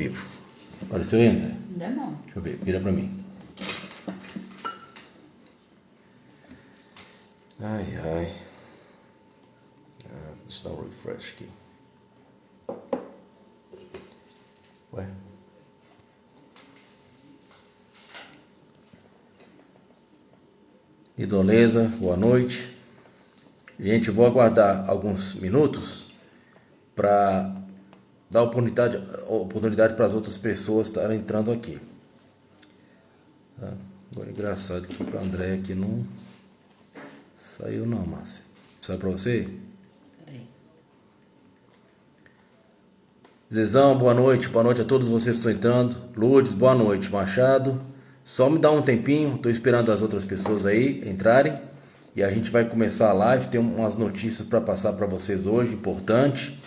vivo. Apareceu aí, André? Ainda não. Deixa eu ver, vira pra mim. Ai, ai. Deixa eu dar um refresh aqui. Ué? Idoleza, boa noite. Gente, eu vou aguardar alguns minutos para dar oportunidade para as outras pessoas estarem entrando aqui. Tá? Agora é engraçado que para André aqui não saiu não, Márcia. Saiu para você? Peraí. Zezão, boa noite a todos vocês que estão entrando. Lourdes, boa noite. Machado, só me dá um tempinho, estou esperando as outras pessoas aí entrarem e a gente vai começar a live. Tem umas notícias para passar para vocês hoje, importante.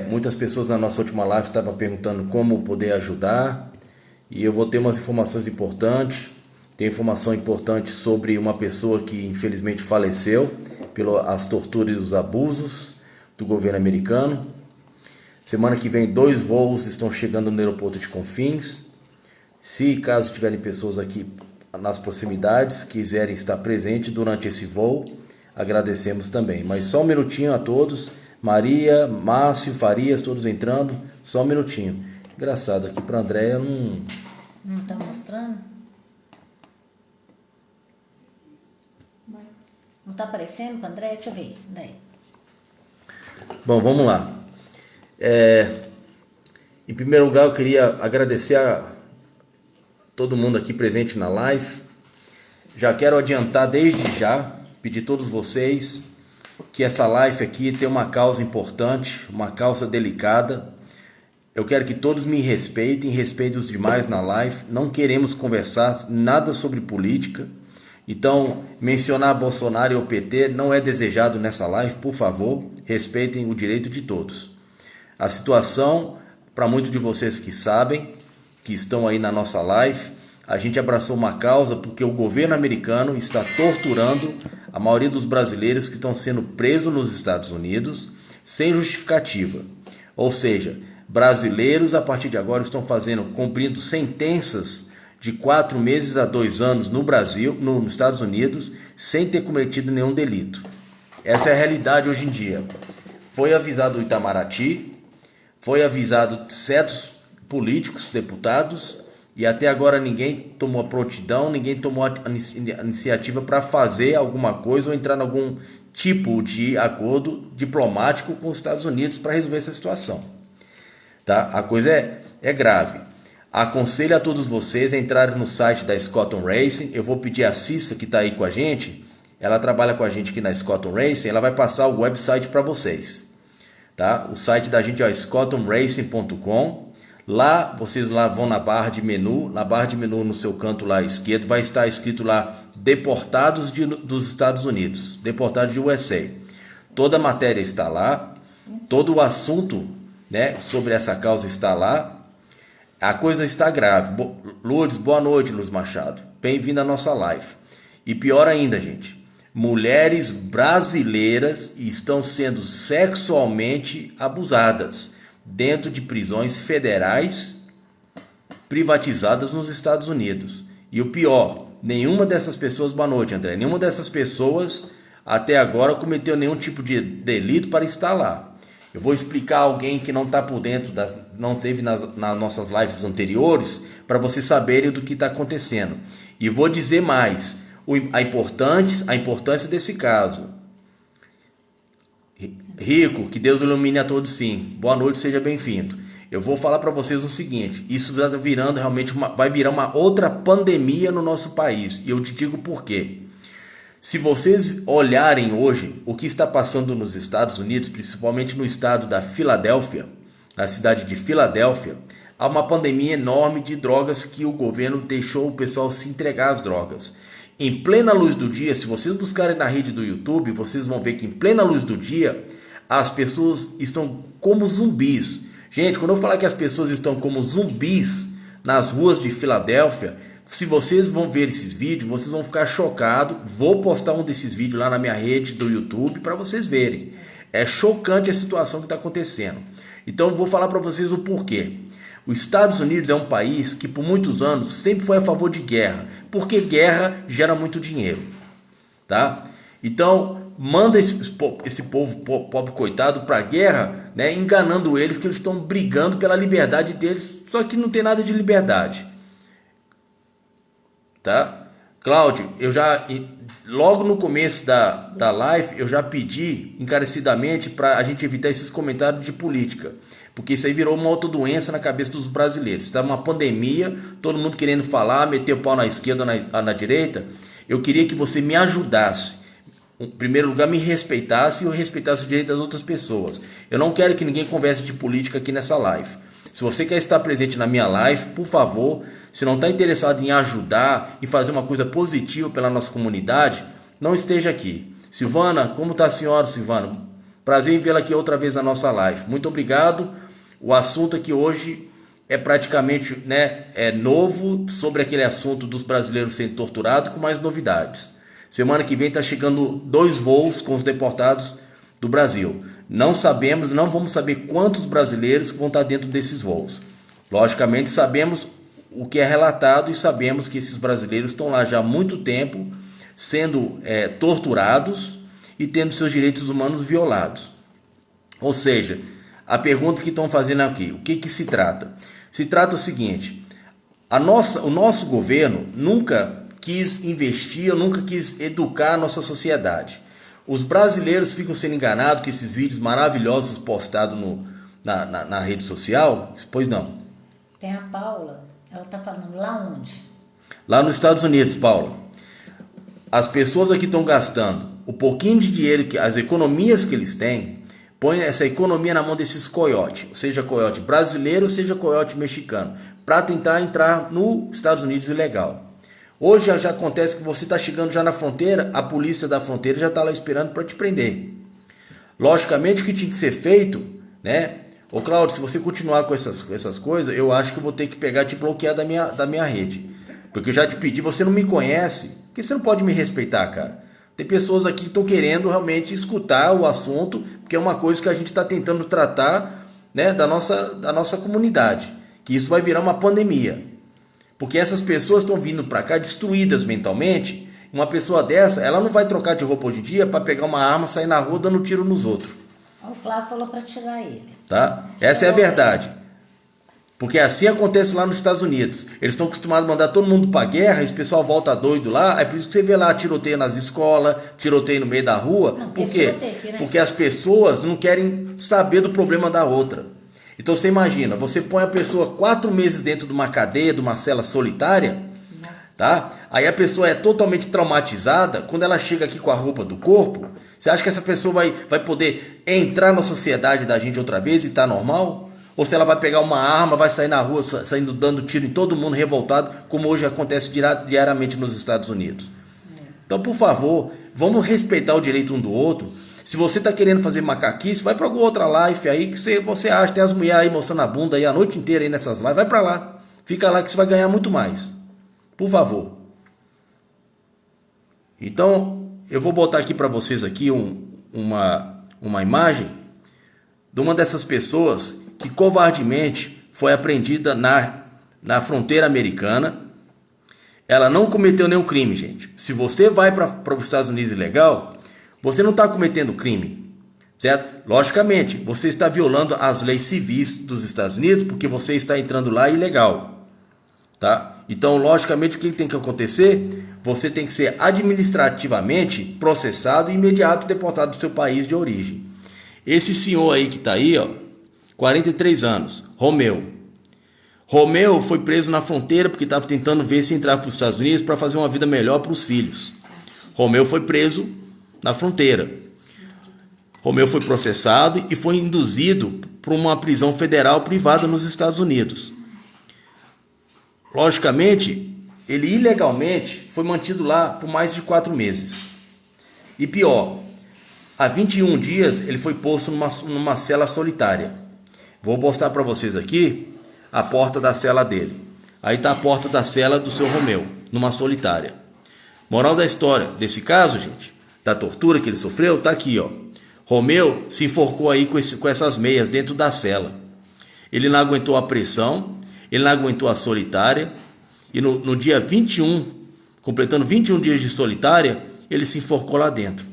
Muitas pessoas na nossa última live estavam perguntando como poder ajudar e eu vou ter umas informações importantes. Tem informação importante sobre uma pessoa que infelizmente faleceu pelas torturas e os abusos do governo americano. Semana que vem 2 voos estão chegando no aeroporto de Confins. Se caso tiverem pessoas aqui nas proximidades quiserem estar presentes durante esse voo, agradecemos também. Mas só um minutinho a todos. Maria, Márcio, Farias, todos entrando. Só um minutinho. Engraçado, aqui para Andréia não... Não tá mostrando? Não tá aparecendo para André? Deixa eu ver. Daí. Bom, vamos lá. Em primeiro lugar, eu queria agradecer a todo mundo aqui presente na live. Já quero adiantar desde já, pedir a todos vocês que essa live aqui tem uma causa importante, uma causa delicada. Eu quero que todos me respeitem, respeitem os demais na live. Não queremos conversar nada sobre política. Então, mencionar Bolsonaro e o PT não é desejado nessa live, por favor, respeitem o direito de todos. A situação, para muitos de vocês que sabem, que estão aí na nossa live, a gente abraçou uma causa porque o governo americano está torturando a maioria dos brasileiros que estão sendo presos nos Estados Unidos sem justificativa. Ou seja, brasileiros a partir de agora estão cumprindo sentenças de 4 meses a 2 anos no Brasil, nos Estados Unidos, sem ter cometido nenhum delito. Essa é a realidade hoje em dia. Foi avisado o Itamaraty, foi avisado certos políticos, deputados, e até agora ninguém tomou a prontidão, ninguém tomou a iniciativa para fazer alguma coisa ou entrar em algum tipo de acordo diplomático com os Estados Unidos para resolver essa situação. Tá? A coisa é grave. Aconselho a todos vocês a entrarem no site da Scotton Racing. Eu vou pedir a Cissa, que está aí com a gente, ela trabalha com a gente aqui na Scotton Racing, ela vai passar o website para vocês. Tá? O site da gente é scottonracing.com. Lá, vocês vão na barra de menu, no seu canto lá esquerdo, vai estar escrito lá Deportados dos Estados Unidos, Deportados de USA. Toda a matéria está lá, todo o assunto, né, sobre essa causa está lá. A coisa está grave. Lourdes, boa noite, Luz Machado. Bem-vindo à nossa live. E pior ainda, gente, mulheres brasileiras estão sendo sexualmente abusadas dentro de prisões federais privatizadas nos Estados Unidos. E o pior, nenhuma dessas pessoas, boa noite, André, nenhuma dessas pessoas até agora cometeu nenhum tipo de delito para estar lá. Eu vou explicar alguém que não está por dentro, não teve nas nossas lives anteriores, para vocês saberem do que está acontecendo. E vou dizer mais, a importância desse caso. Rico, que Deus ilumine a todos sim. Boa noite, seja bem-vindo. Eu vou falar para vocês o seguinte, isso vai virar uma outra pandemia no nosso país. E eu te digo por quê. Se vocês olharem hoje o que está passando nos Estados Unidos, principalmente no estado da Filadélfia, na cidade de Filadélfia, há uma pandemia enorme de drogas que o governo deixou o pessoal se entregar às drogas. Em plena luz do dia, se vocês buscarem na rede do YouTube, vocês vão ver que em plena luz do dia, as pessoas estão como zumbis. Gente, quando eu falar que as pessoas estão como zumbis nas ruas de Filadélfia, se vocês vão ver esses vídeos, vocês vão ficar chocados. Vou postar um desses vídeos lá na minha rede do YouTube para vocês verem. É chocante a situação que está acontecendo. Então eu vou falar para vocês o porquê. Os Estados Unidos é um país que por muitos anos sempre foi a favor de guerra, porque guerra gera muito dinheiro, tá? Então, manda esse povo pobre coitado para a guerra, né, enganando eles que eles estão brigando pela liberdade deles, só que não tem nada de liberdade, tá? Cláudio, logo no começo da live, eu já pedi encarecidamente para a gente evitar esses comentários de política, porque isso aí virou uma outra doença na cabeça dos brasileiros. Está uma pandemia, todo mundo querendo falar, meter o pau na esquerda ou na direita. Eu queria que você me ajudasse. Em primeiro lugar, me respeitasse e eu respeitasse o direito das outras pessoas. Eu não quero que ninguém converse de política aqui nessa live. Se você quer estar presente na minha live, por favor, se não está interessado em ajudar, em fazer uma coisa positiva pela nossa comunidade, não esteja aqui. Silvana, como está a senhora, Silvana? Prazer em vê-la aqui outra vez na nossa live. Muito obrigado. O assunto aqui hoje é praticamente, né, novo, sobre aquele assunto dos brasileiros sendo torturados, com mais novidades. Semana que vem está chegando 2 voos com os deportados do Brasil. Não sabemos, não vamos saber quantos brasileiros vão estar dentro desses voos. Logicamente sabemos o que é relatado e sabemos que esses brasileiros estão lá já há muito tempo sendo torturados e tendo seus direitos humanos violados. Ou seja, a pergunta que estão fazendo aqui, o que se trata? Se trata o seguinte, o nosso governo nunca quis investir, nunca quis educar a nossa sociedade. Os brasileiros ficam sendo enganados com esses vídeos maravilhosos postados na rede social? Pois não. Tem a Paula, ela está falando lá onde? Lá nos Estados Unidos, Paula. As pessoas aqui estão gastando o pouquinho de dinheiro, as economias que eles têm, põe essa economia na mão desses coiotes, seja coiote brasileiro, seja coiote mexicano, para tentar entrar nos Estados Unidos ilegal. Hoje já acontece que você está chegando já na fronteira, a polícia da fronteira já está lá esperando para te prender. Logicamente o que tinha que ser feito, né? Ô Cláudio, se você continuar com essas coisas, eu acho que eu vou ter que pegar e te bloquear da minha rede. Porque eu já te pedi, você não me conhece, porque você não pode me respeitar, cara. Tem pessoas aqui que estão querendo realmente escutar o assunto, porque é uma coisa que a gente está tentando tratar, né, da nossa comunidade. Que isso vai virar uma pandemia. Porque essas pessoas estão vindo para cá destruídas mentalmente. Uma pessoa dessa, ela não vai trocar de roupa hoje em dia para pegar uma arma, sair na rua dando tiro nos outros. O Flávio falou para tirar ele. Tá? Essa é a verdade. Porque assim acontece lá nos Estados Unidos. Eles estão acostumados a mandar todo mundo para a guerra, esse pessoal volta doido lá. É por isso que você vê lá tiroteio nas escolas, tiroteio no meio da rua. Não, por quê? Aqui, né? Porque as pessoas não querem saber do problema da outra. Então você imagina, você põe a pessoa 4 meses dentro de uma cadeia, de uma cela solitária, tá? Aí a pessoa é totalmente traumatizada. Quando ela chega aqui com a roupa do corpo, você acha que essa pessoa vai poder entrar na sociedade da gente outra vez e tá normal? Ou se ela vai pegar uma arma, vai sair na rua saindo dando tiro em todo mundo revoltado, como hoje acontece diariamente nos Estados Unidos. Então, por favor, vamos respeitar o direito um do outro. Se você está querendo fazer macaquice, vai para alguma outra live aí que você acha. Tem as mulheres aí mostrando a bunda aí a noite inteira aí nessas lives. Vai para lá. Fica lá que você vai ganhar muito mais. Por favor. Então, eu vou botar aqui para vocês aqui uma imagem de uma dessas pessoas que covardemente foi apreendida na fronteira americana. Ela não cometeu nenhum crime, gente. Se você vai para os Estados Unidos ilegal, você não está cometendo crime, certo? Logicamente, você está violando as leis civis dos Estados Unidos porque você está entrando lá ilegal, tá? Então, logicamente, o que tem que acontecer? Você tem que ser administrativamente processado e imediato deportado do seu país de origem. Esse senhor aí que está aí, ó, 43 anos, Romeu. Romeu foi preso na fronteira porque estava tentando ver se entrar para os Estados Unidos para fazer uma vida melhor para os filhos. Romeu foi preso na fronteira. Romeu foi processado e foi induzido para uma prisão federal privada nos Estados Unidos. Logicamente, ele ilegalmente foi mantido lá por mais de 4 meses. E pior, há 21 dias ele foi posto numa cela solitária. Vou mostrar para vocês aqui a porta da cela dele. Aí está a porta da cela do seu Romeu, numa solitária. Moral da história desse caso, gente, da tortura que ele sofreu, tá aqui, ó. Romeu se enforcou aí com essas meias dentro da cela. Ele não aguentou a pressão, ele não aguentou a solitária e no dia 21, completando 21 dias de solitária, ele se enforcou lá dentro,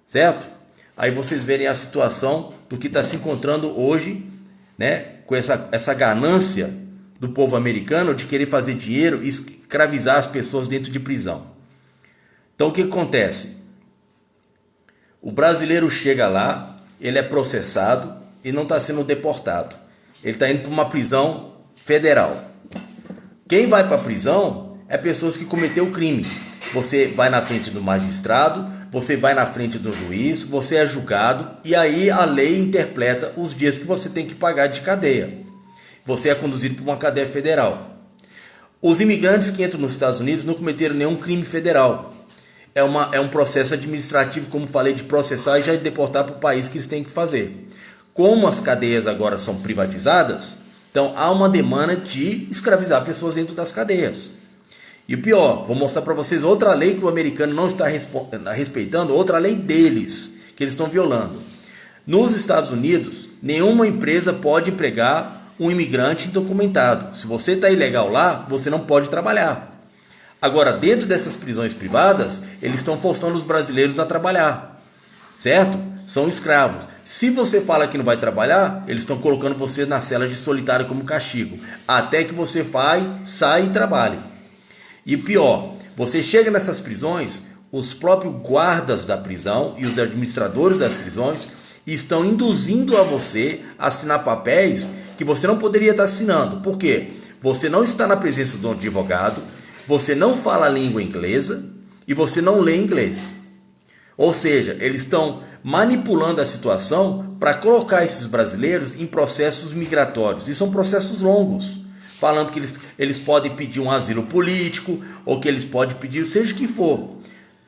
certo? Aí vocês verem a situação do que está se encontrando hoje, né, com essa ganância do povo americano de querer fazer dinheiro e escravizar as pessoas dentro de prisão. Então o que acontece? O brasileiro chega lá, ele é processado e não está sendo deportado. Ele está indo para uma prisão federal. Quem vai para a prisão é pessoas que cometeu o crime. Você vai na frente do magistrado, você vai na frente do juiz, você é julgado e aí a lei interpreta os dias que você tem que pagar de cadeia. Você é conduzido para uma cadeia federal. Os imigrantes que entram nos Estados Unidos não cometeram nenhum crime federal. É um processo administrativo, como falei, de processar e já deportar para o país que eles têm que fazer. Como as cadeias agora são privatizadas, então há uma demanda de escravizar pessoas dentro das cadeias. E o pior, vou mostrar para vocês outra lei que o americano não está respeitando, outra lei deles, que eles estão violando. Nos Estados Unidos, nenhuma empresa pode empregar um imigrante indocumentado. Se você está ilegal lá, você não pode trabalhar. Agora, dentro dessas prisões privadas, eles estão forçando os brasileiros a trabalhar, certo? São escravos. Se você fala que não vai trabalhar, eles estão colocando você na cela de solitário como castigo, até que você saia e trabalhe. E pior, você chega nessas prisões, os próprios guardas da prisão e os administradores das prisões estão induzindo a você a assinar papéis que você não poderia estar assinando. Por quê? Você não está na presença de um advogado, você não fala a língua inglesa e você não lê inglês. Ou seja, eles estão manipulando a situação para colocar esses brasileiros em processos migratórios. E são processos longos, falando que eles podem pedir um asilo político ou que eles podem pedir seja o que for.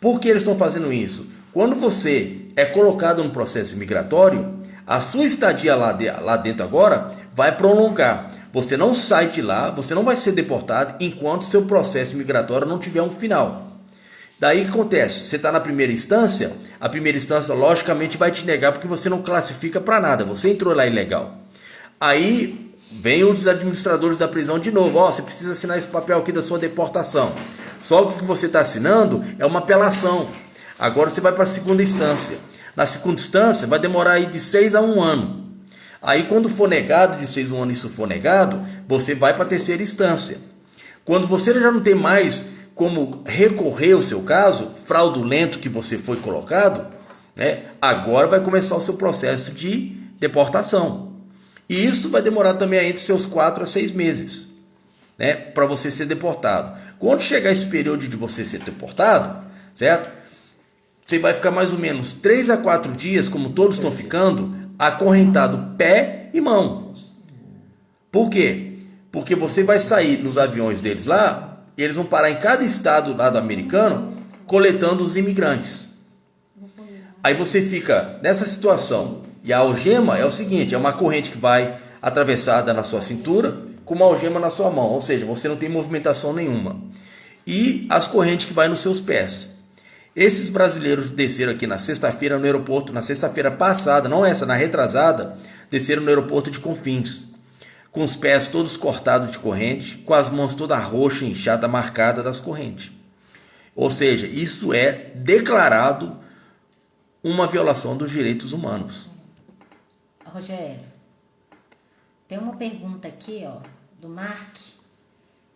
Por que eles estão fazendo isso? Quando você é colocado no processo migratório, a sua estadia lá dentro agora vai prolongar. Você não sai de lá, você não vai ser deportado enquanto seu processo migratório não tiver um final. Daí o que acontece? Você está na primeira instância, a primeira instância logicamente vai te negar porque você não classifica para nada, você entrou lá ilegal. Aí vem os administradores da prisão de novo, você precisa assinar esse papel aqui da sua deportação. Só que o que você está assinando é uma apelação. Agora você vai para a segunda instância. Na segunda instância vai demorar aí de 6 a 1 ano. Aí quando for negado, de 6 a 1 ano isso for negado, você vai para a terceira instância. Quando você já não tem mais como recorrer ao seu caso, fraudulento que você foi colocado, né, agora vai começar o seu processo de deportação. E isso vai demorar também entre seus 4 a 6 meses, né, para você ser deportado. Quando chegar esse período de você ser deportado, certo? Você vai ficar mais ou menos 3 a 4 dias, como todos estão ficando, acorrentado pé e mão. Por quê? Porque você vai sair nos aviões deles lá, e eles vão parar em cada estado lá do americano, coletando os imigrantes. Aí você fica nessa situação. E a algema é o seguinte, é uma corrente que vai atravessada na sua cintura, com uma algema na sua mão. Ou seja, você não tem movimentação nenhuma. E as correntes que vai nos seus pés. Esses brasileiros desceram aqui na sexta-feira no aeroporto, na sexta-feira passada, não essa, na retrasada, desceram no aeroporto de Confins, com os pés todos cortados de corrente, com as mãos toda roxa, inchada, marcada das correntes. Ou seja, isso é declarado uma violação dos direitos humanos. Rogério, tem uma pergunta aqui, do Mark.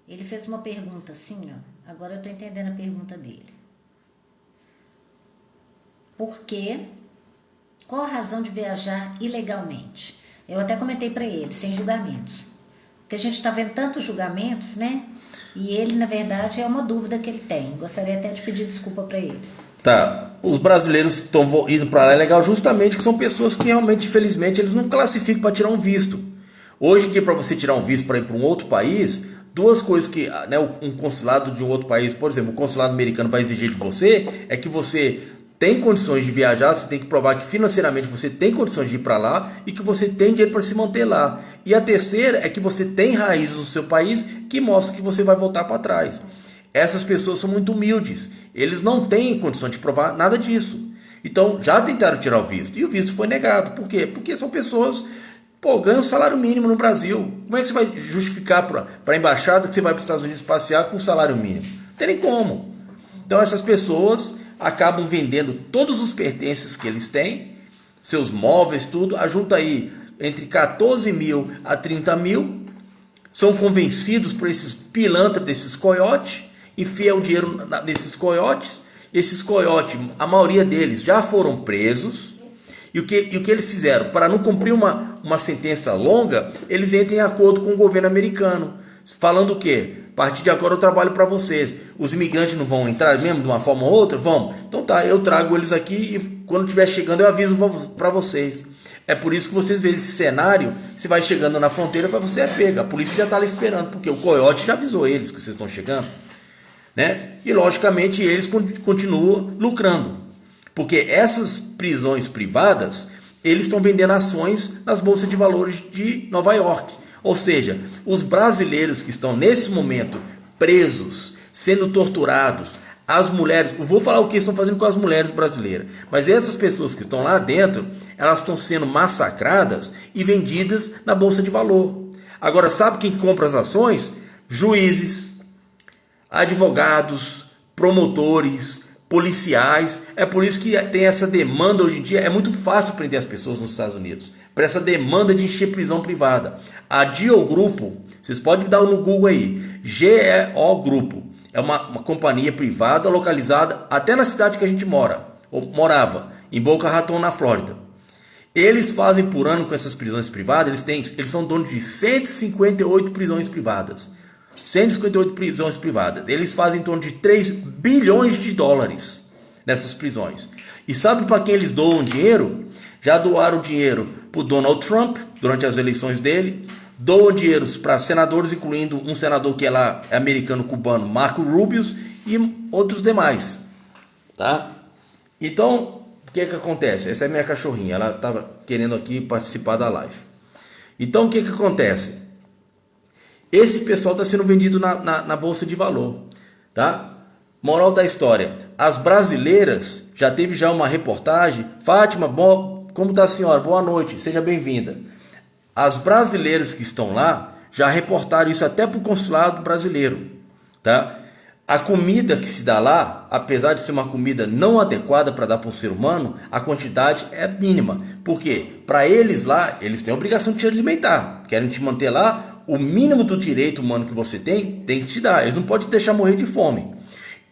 Ele fez uma pergunta assim, agora eu estou entendendo a pergunta dele. Por quê? Qual a razão de viajar ilegalmente? Eu até comentei para ele, sem julgamentos. Porque a gente está vendo tantos julgamentos, né? E ele, na verdade, é uma dúvida que ele tem. Gostaria até de pedir desculpa para ele. Tá. Os brasileiros estão indo para lá legal justamente que são pessoas que realmente, infelizmente, eles não classificam para tirar um visto. Hoje em dia, para você tirar um visto para ir para um outro país, duas coisas que, né, um consulado de um outro país, por exemplo, o consulado americano vai exigir de você, é que você tem condições de viajar, você tem que provar que financeiramente você tem condições de ir para lá e que você tem dinheiro para se manter lá. E a terceira é que você tem raízes no seu país que mostra que você vai voltar para trás. Essas pessoas são muito humildes, eles não têm condição de provar nada disso. Então já tentaram tirar o visto e o visto foi negado. Por quê? Porque são pessoas Pô, ganha um salário mínimo no Brasil. Como é que você vai justificar para a embaixada que você vai para os Estados Unidos passear com um salário mínimo? Não tem nem como. Então essas pessoas acabam vendendo todos os pertences que eles têm, seus móveis, tudo, ajunta aí entre 14 mil a 30 mil, são convencidos por esses pilantras desses coiotes, enfiam o dinheiro nesses coiotes, esses coiotes, a maioria deles já foram presos, e o que eles fizeram? Para não cumprir uma sentença longa, eles entram em acordo com o governo americano, falando o quê? A partir de agora eu trabalho para vocês. Os imigrantes não vão entrar mesmo de uma forma ou outra? Vão. Então tá, eu trago eles aqui e quando estiver chegando eu aviso para vocês. É por isso que vocês veem esse cenário, você vai chegando na fronteira, você é pega. A polícia já está lá esperando, porque o coiote já avisou eles que vocês estão chegando. Né? E logicamente eles continuam lucrando. Porque essas prisões privadas, eles estão vendendo ações nas bolsas de valores de Nova York. Ou seja, os brasileiros que estão nesse momento presos, sendo torturados, as mulheres, eu vou falar o que estão fazendo com as mulheres brasileiras, mas essas pessoas que estão lá dentro, elas estão sendo massacradas e vendidas na bolsa de valor. Agora, sabe quem compra as ações? Juízes, advogados, promotores, policiais. É por isso que tem essa demanda hoje em dia. É muito fácil prender as pessoas nos Estados Unidos, para essa demanda de encher prisão privada. A GEO Grupo, vocês podem dar no Google aí, GEO Grupo, é uma companhia privada localizada até na cidade que a gente morava, em Boca Raton, na Flórida. Eles fazem por ano com essas prisões privadas, eles são donos de 158 prisões privadas. 158 prisões privadas. Eles fazem em torno de 3 bilhões de dólares nessas prisões. E sabe para quem eles doam dinheiro? Já doaram dinheiro para o Donald Trump durante as eleições dele. Doam dinheiro para senadores, incluindo um senador que é lá, é americano-cubano, Marco Rubio, e outros demais. Tá? Então, o que acontece? Essa é minha cachorrinha. Ela estava querendo aqui participar da live. Então, o que acontece? Esse pessoal está sendo vendido na bolsa de valor, tá? Moral da história: as brasileiras, já teve uma reportagem. Fátima, como está a senhora? Boa noite, seja bem-vinda. As brasileiras que estão lá já reportaram isso até para o consulado brasileiro, tá? A comida que se dá lá, apesar de ser uma comida não adequada para dar para um ser humano, a quantidade é mínima. Por quê? Para eles lá, eles têm a obrigação de te alimentar, querem te manter lá. O mínimo do direito humano que você tem que te dar. Eles não podem te deixar morrer de fome.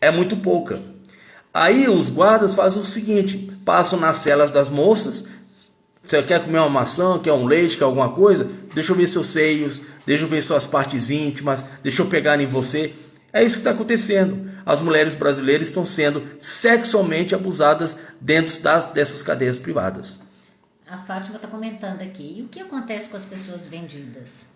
É muito pouca. Aí os guardas fazem o seguinte: passam nas celas das moças. Você quer comer uma maçã, quer um leite, quer alguma coisa? Deixa eu ver seus seios, deixa eu ver suas partes íntimas, deixa eu pegar em você. É isso que está acontecendo. As mulheres brasileiras estão sendo sexualmente abusadas dentro dessas cadeias privadas. A Fátima está comentando aqui. E o que acontece com as pessoas vendidas?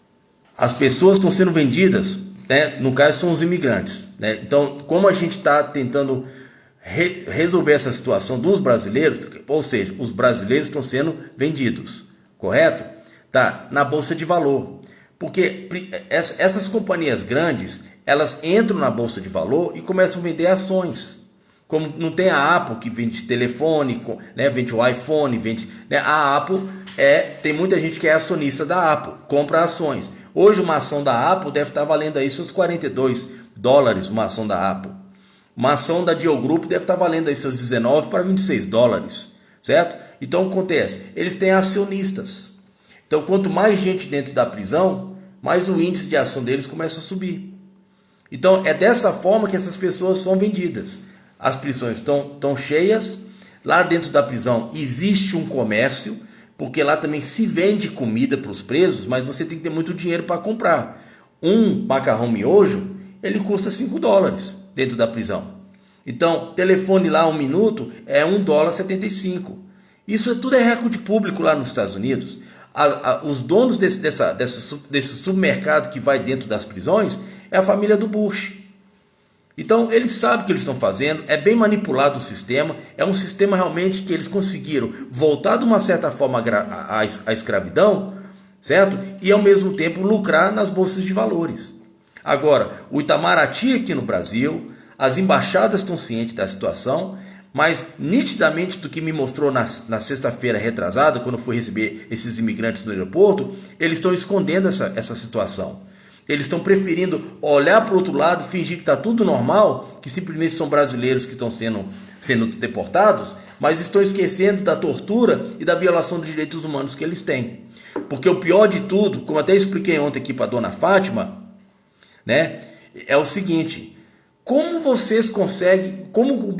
As pessoas estão sendo vendidas, né? No caso são os imigrantes, né? Então, como a gente está tentando resolver essa situação dos brasileiros, ou seja, os brasileiros estão sendo vendidos, correto? Tá, na bolsa de valor, porque essas companhias grandes, elas entram na bolsa de valor e começam a vender ações. Como não tem a Apple que vende telefone, né? Vende o iPhone, vende, né? A Apple tem muita gente que é acionista da Apple, compra ações. Hoje uma ação da Apple deve estar valendo aí seus 42 dólares, uma ação da Apple. Uma ação da GEO Group deve estar valendo aí seus 19 para 26 dólares, certo? Então o que acontece? Eles têm acionistas. Então quanto mais gente dentro da prisão, mais o índice de ação deles começa a subir. Então é dessa forma que essas pessoas são vendidas. As prisões estão cheias. Lá dentro da prisão existe um comércio, porque lá também se vende comida para os presos, mas você tem que ter muito dinheiro para comprar. Um macarrão miojo, ele custa 5 dólares dentro da prisão. Então, telefone lá 1 minuto é $1,75. Isso tudo é recorde público lá nos Estados Unidos. Os donos desse supermercado que vai dentro das prisões é a família do Bush. Então, eles sabem o que eles estão fazendo, é bem manipulado o sistema, é um sistema realmente que eles conseguiram voltar de uma certa forma à escravidão, certo? E ao mesmo tempo lucrar nas bolsas de valores. Agora, o Itamaraty aqui no Brasil, as embaixadas estão cientes da situação, Mas nitidamente do que me mostrou na sexta-feira retrasada, quando eu fui receber esses imigrantes no aeroporto, eles estão escondendo essa situação. Eles estão preferindo olhar para o outro lado, fingir que está tudo normal, que simplesmente são brasileiros que estão sendo deportados, mas estão esquecendo da tortura e da violação dos direitos humanos que eles têm. Porque o pior de tudo, como até expliquei ontem aqui para a dona Fátima, né, é o seguinte: como vocês conseguem, como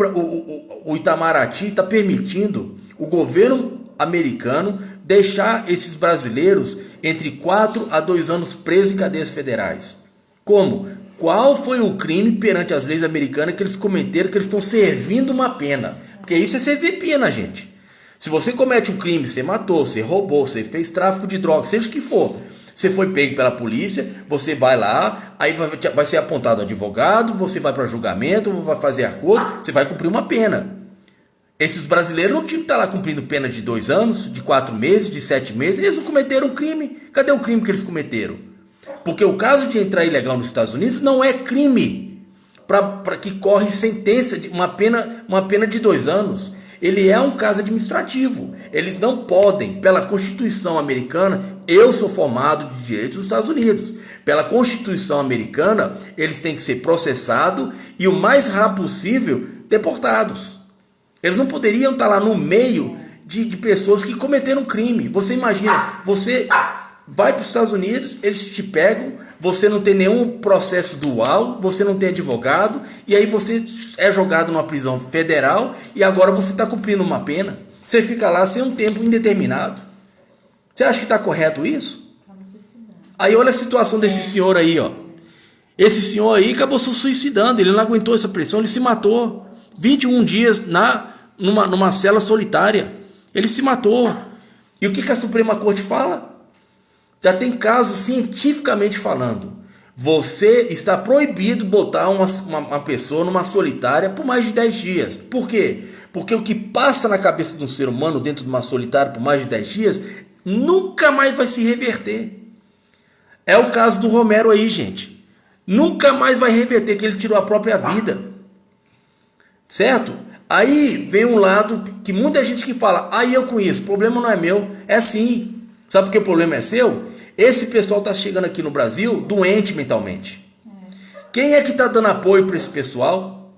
o Itamaraty está permitindo o governo americano deixar esses brasileiros entre 4 a 2 anos presos em cadeias federais? Como? Qual foi o crime perante as leis americanas que eles cometeram, que eles estão servindo uma pena? Porque isso é servir pena, gente. Se você comete um crime, você matou, você roubou, você fez tráfico de drogas, seja o que for, você foi pego pela polícia, você vai lá, aí vai ser apontado um advogado, você vai para julgamento, vai fazer acordo, você vai cumprir uma pena. Esses brasileiros não tinham que estar lá cumprindo pena de 2 anos, de 4 meses, de 7 meses. Eles não cometeram crime. Cadê o crime que eles cometeram? Porque o caso de entrar ilegal nos Estados Unidos não é crime para que corre sentença de uma pena de 2 anos. Ele é um caso administrativo. Eles não podem, pela Constituição americana, eu sou formado de direitos dos Estados Unidos. Pela Constituição americana, eles têm que ser processados e o mais rápido possível deportados. Eles não poderiam estar lá no meio de pessoas que cometeram crime. Você imagina, você vai para os Estados Unidos, eles te pegam, você não tem nenhum processo dual, você não tem advogado, e aí você é jogado numa prisão federal e agora você está cumprindo uma pena. Você fica lá sem um tempo indeterminado. Você acha que está correto isso? Aí olha a situação desse senhor aí, ó. Esse senhor aí acabou se suicidando, ele não aguentou essa pressão, ele se matou. 21 dias numa cela solitária. Ele se matou. E o que a Suprema Corte fala? Já tem casos cientificamente falando. Você está proibido botar uma pessoa numa solitária por mais de 10 dias. Por quê? Porque o que passa na cabeça de um ser humano dentro de uma solitária por mais de 10 dias nunca mais vai se reverter. É o caso do Romero aí, gente. Nunca mais vai reverter, que ele tirou a própria vida. Certo? Aí vem um lado que muita gente que fala: aí eu conheço, o problema não é meu. É sim. Sabe por que o problema é seu? Esse pessoal está chegando aqui no Brasil doente mentalmente. Quem é que está dando apoio para esse pessoal?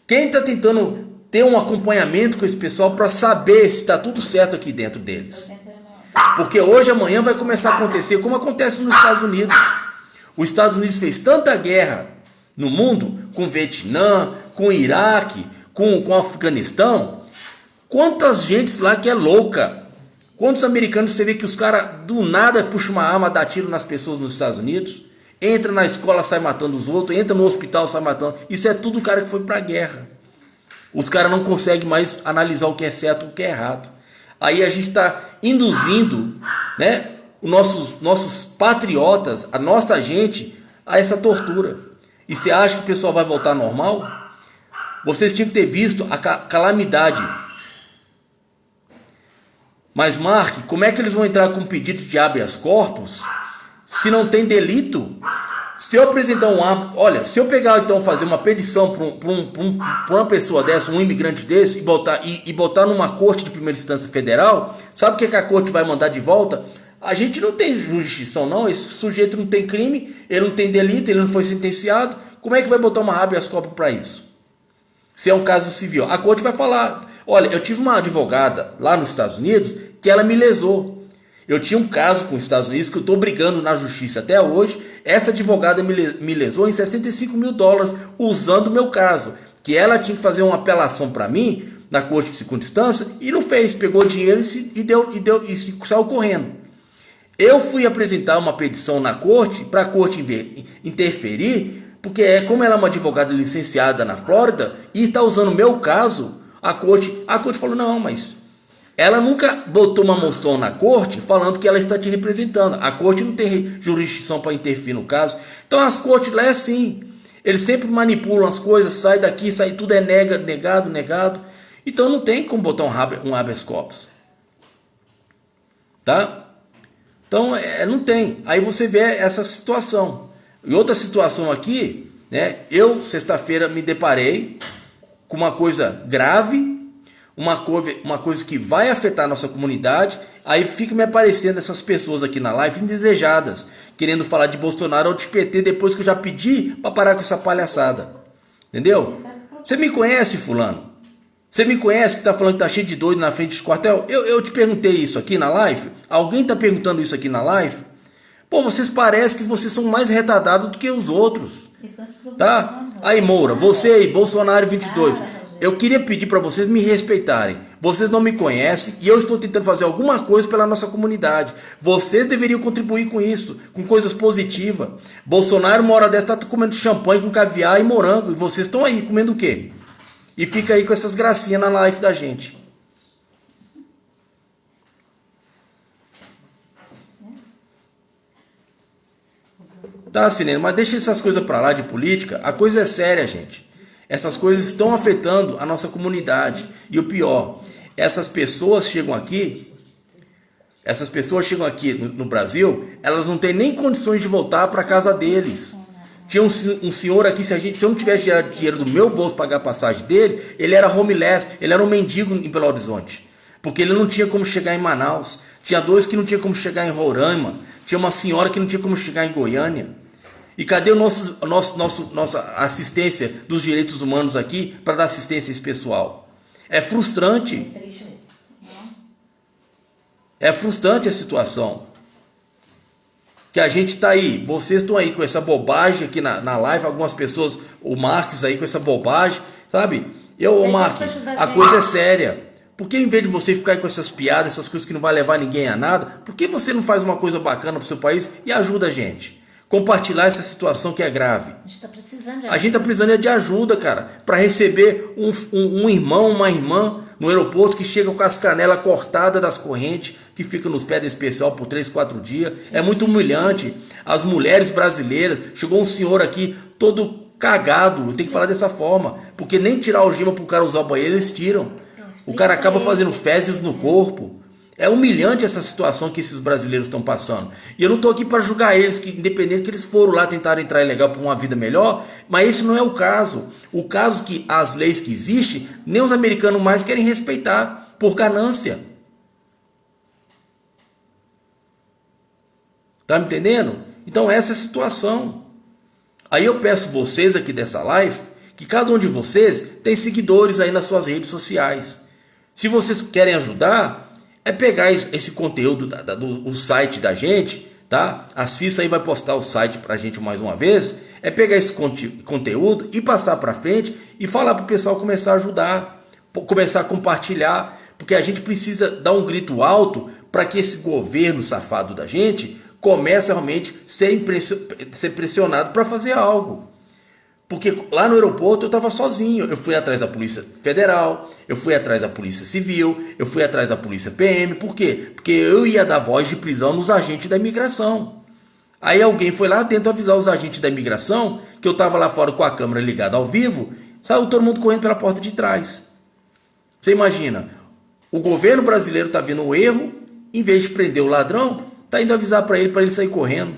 Quem está tentando ter um acompanhamento com esse pessoal para saber se está tudo certo aqui dentro deles? Porque hoje, amanhã vai começar a acontecer como acontece nos Estados Unidos. Os Estados Unidos fez tanta guerra no mundo, com o Vietnã, com o Iraque, com o Afeganistão. Quantas gentes lá que é louca. Quantos americanos você vê que os caras do nada puxam uma arma, dá tiro nas pessoas nos Estados Unidos, entra na escola, sai matando os outros, entra no hospital, sai matando. Isso é tudo o cara que foi pra guerra. Os caras não conseguem mais analisar o que é certo e o que é errado. Aí a gente está induzindo, né, os nossos patriotas, a nossa gente, a essa tortura. E você acha que o pessoal vai voltar normal? Vocês tinham que ter visto a calamidade. Mas, Mark, como é que eles vão entrar com pedido de habeas corpus se não tem delito? Se eu apresentar olha, se eu pegar então fazer uma petição para uma pessoa dessa, um imigrante desse, e botar numa corte de primeira instância federal, sabe o que a corte vai mandar de volta? A gente não tem jurisdição não, esse sujeito não tem crime, ele não tem delito, ele não foi sentenciado, como é que vai botar uma habeas corpus para isso? Se é um caso civil, a corte vai falar: olha, eu tive uma advogada lá nos Estados Unidos que ela me lesou. Eu tinha um caso com os Estados Unidos que eu estou brigando na justiça até hoje. Essa advogada me lesou em $65 mil usando o meu caso. Que ela tinha que fazer uma apelação para mim na corte de segunda instância e não fez. Pegou dinheiro e saiu correndo. Eu fui apresentar uma petição na corte para a corte interferir, porque como ela é uma advogada licenciada na Flórida e está usando o meu caso, a corte falou: não, mas ela nunca botou uma moção na corte falando que ela está te representando. A corte não tem jurisdição para interferir no caso. Então as cortes lá é assim. Eles sempre manipulam as coisas, sai daqui, sai tudo, é negado. Então não tem como botar um habeas corpus. Tá? Então não tem. Aí você vê essa situação. E outra situação aqui, né? Eu, sexta-feira, me deparei com uma coisa grave, uma coisa que vai afetar a nossa comunidade, aí fica me aparecendo essas pessoas aqui na live indesejadas, querendo falar de Bolsonaro ou de PT depois que eu já pedi para parar com essa palhaçada. Entendeu? Você me conhece, fulano? Você me conhece que tá falando que tá cheio de doido na frente de quartel? Eu te perguntei isso aqui na live? Alguém tá perguntando isso aqui na live? Pô, vocês parecem que vocês são mais retardados do que os outros. Tá? Aí, Moura, você aí, Bolsonaro 22. Eu queria pedir para vocês me respeitarem. Vocês não me conhecem e eu estou tentando fazer alguma coisa pela nossa comunidade. Vocês deveriam contribuir com isso, com coisas positivas. Bolsonaro, uma hora dessa, tá comendo champanhe com caviar e morango. E vocês estão aí comendo o quê? E fica aí com essas gracinhas na live da gente. Tá, Silene, mas deixa essas coisas pra lá de política. A coisa é séria, gente. Essas coisas estão afetando a nossa comunidade. E o pior, essas pessoas chegam aqui no Brasil, elas não têm nem condições de voltar para casa deles. Tinha um senhor aqui, se eu não tivesse dinheiro do meu bolso para pagar a passagem dele, ele era homeless, ele era um mendigo em Belo Horizonte. Porque ele não tinha como chegar em Manaus. Tinha dois que não tinham como chegar em Roraima. Tinha uma senhora que não tinha como chegar em Goiânia. E cadê nossa assistência dos direitos humanos aqui para dar assistência a esse pessoal? É frustrante. É frustrante a situação. Que a gente está aí, vocês estão aí com essa bobagem aqui na live, algumas pessoas, o Marques aí com essa bobagem, sabe? Marques, a coisa é séria. Por que em vez de você ficar aí com essas piadas, essas coisas que não vai levar ninguém a nada, por que você não faz uma coisa bacana para o seu país e ajuda a gente? Compartilhar essa situação que é grave. A gente está precisando de ajuda, cara, para receber um irmão, uma irmã no aeroporto que chega com as canelas cortadas das correntes, que fica nos pés desse pessoal por 3, 4 dias. É muito humilhante. As mulheres brasileiras, chegou um senhor aqui todo cagado, tem que falar dessa forma, porque nem tirar a algema para o cara usar o banheiro, eles tiram. O cara acaba fazendo fezes no corpo. É humilhante essa situação que esses brasileiros estão passando. E eu não estou aqui para julgar eles, que independente que eles foram lá tentar entrar ilegal para uma vida melhor, mas esse não é o caso. O caso é que as leis que existem, nem os americanos mais querem respeitar, por ganância. Tá me entendendo? Então essa é a situação. Aí eu peço vocês aqui dessa live, que cada um de vocês tem seguidores aí nas suas redes sociais. Se vocês querem ajudar, é pegar esse conteúdo do site da gente, tá? A Cissa aí vai postar o site pra gente mais uma vez. É pegar esse conteúdo e passar pra frente e falar pro pessoal começar a ajudar, começar a compartilhar, porque a gente precisa dar um grito alto para que esse governo safado da gente comece realmente a ser pressionado para fazer algo. Porque lá no aeroporto eu estava sozinho, eu fui atrás da Polícia Federal, eu fui atrás da Polícia Civil, eu fui atrás da Polícia PM, por quê? Porque eu ia dar voz de prisão nos agentes da imigração. Aí alguém foi lá dentro avisar os agentes da imigração que eu estava lá fora com a câmera ligada ao vivo, saiu todo mundo correndo pela porta de trás. Você imagina, o governo brasileiro está vendo um erro, em vez de prender o ladrão, está indo avisar para ele sair correndo.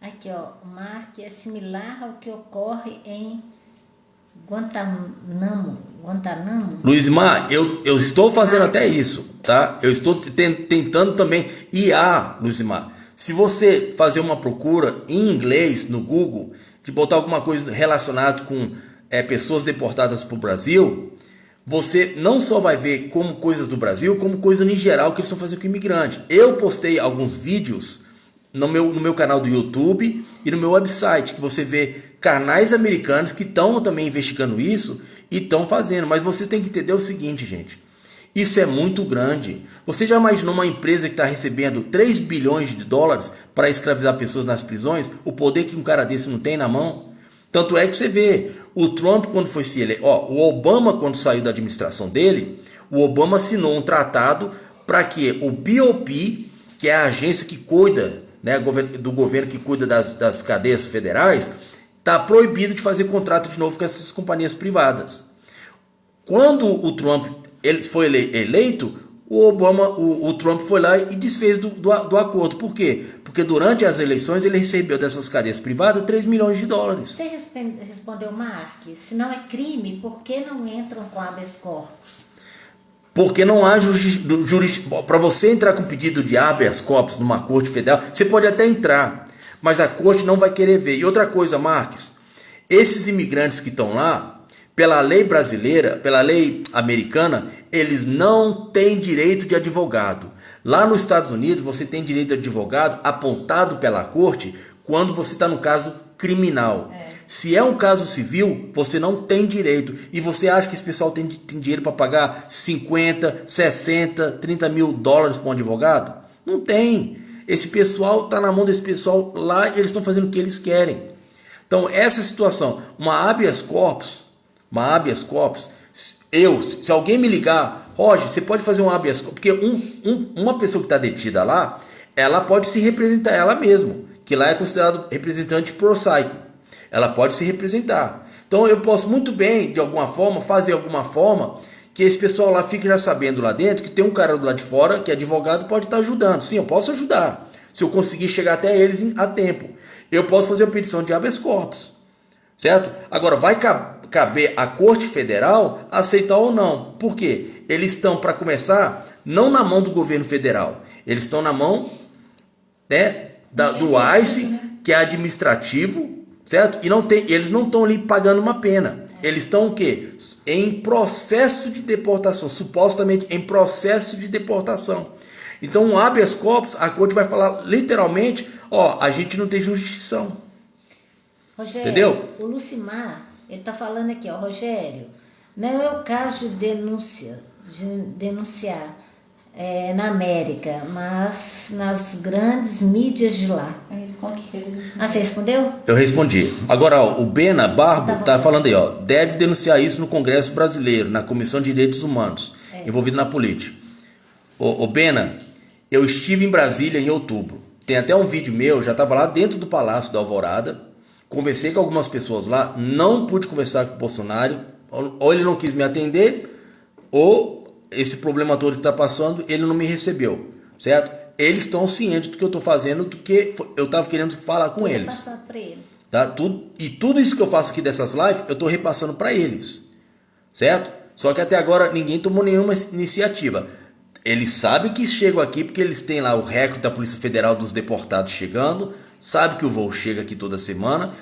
Aqui, ó, o mar que é similar ao que ocorre em Guantanamo. Luizmar, eu estou fazendo até isso, tá? Eu estou tentando também Luizmar. Se você fazer uma procura em inglês no Google, de botar alguma coisa relacionada com pessoas deportadas para o Brasil, você não só vai ver como coisas do Brasil, como coisas em geral que eles estão fazendo com imigrante. Eu postei alguns vídeos no meu canal do YouTube e no meu website, que você vê canais americanos que estão também investigando isso e estão fazendo. Mas você tem que entender o seguinte, gente. Isso é muito grande. Você já imaginou uma empresa que está recebendo 3 bilhões de dólares para escravizar pessoas nas prisões? O poder que um cara desse não tem na mão? Tanto é que você vê, o Trump quando foi se eleito, o Obama quando saiu da administração dele, o Obama assinou um tratado para que o BOP, que é a agência que cuida, né, do governo que cuida das cadeias federais, está proibido de fazer contrato de novo com essas companhias privadas. Quando o Trump foi eleito, o Trump foi lá e desfez do acordo. Por quê? Porque durante as eleições ele recebeu dessas cadeias privadas 3 milhões de dólares. Você respondeu, Mark, se não é crime, por que não entram com habeas corpus? Porque não há para você entrar com pedido de habeas corpus numa corte federal, você pode até entrar, mas a corte não vai querer ver. E outra coisa, Marques, esses imigrantes que estão lá, pela lei brasileira, pela lei americana, eles não têm direito de advogado. Lá nos Estados Unidos, você tem direito de advogado apontado pela corte quando você está no caso criminal. Se é um caso civil, você não tem direito. E você acha que esse pessoal tem dinheiro para pagar 50, 60, 30 mil dólares para um advogado? Não tem. Esse pessoal está na mão desse pessoal lá e eles estão fazendo o que eles querem. Então, essa situação, uma habeas corpus, se alguém me ligar, Roger, você pode fazer um habeas corpus, porque uma pessoa que está detida lá, ela pode se representar ela mesma, que lá é considerado representante prosaico. Ela pode se representar. Então eu posso muito bem, de alguma forma, fazer alguma forma que esse pessoal lá fique já sabendo lá dentro que tem um cara do lado de fora que é advogado, pode estar ajudando. Sim, eu posso ajudar, se eu conseguir chegar até eles a tempo. Eu posso fazer uma petição de habeas corpus, certo? Agora, vai caber à Corte Federal aceitar ou não. Por quê? Eles estão, para começar, não na mão do governo federal. Eles estão na mão, né, do ICE, que é administrativo, certo? E eles não estão ali pagando uma pena. Eles estão o quê? Em processo de deportação, supostamente em processo de deportação. Então, um habeas corpus, a corte vai falar literalmente, a gente não tem jurisdição. Rogério, entendeu? O Lucimar, ele está falando aqui, Rogério, não é o caso de denunciar na América, mas nas grandes mídias de lá. Você respondeu? Eu respondi. Agora, o Bena Barbo está falando aí, deve denunciar isso no Congresso Brasileiro, na Comissão de Direitos Humanos, envolvido na política. O Bena, eu estive em Brasília em outubro. Tem até um vídeo meu, já estava lá dentro do Palácio da Alvorada, conversei com algumas pessoas lá, não pude conversar com o Bolsonaro, ou ele não quis me atender, ou esse problema todo que está passando, ele não me recebeu, certo? Eles estão cientes do que eu estou fazendo, do que eu estava querendo falar com eles. Tá? Tudo isso que eu faço aqui dessas lives, eu estou repassando para eles, certo? Só que até agora ninguém tomou nenhuma iniciativa. Eles sabem que chegam aqui porque eles têm lá o recorde da Polícia Federal dos deportados chegando, sabe que o voo chega aqui toda semana.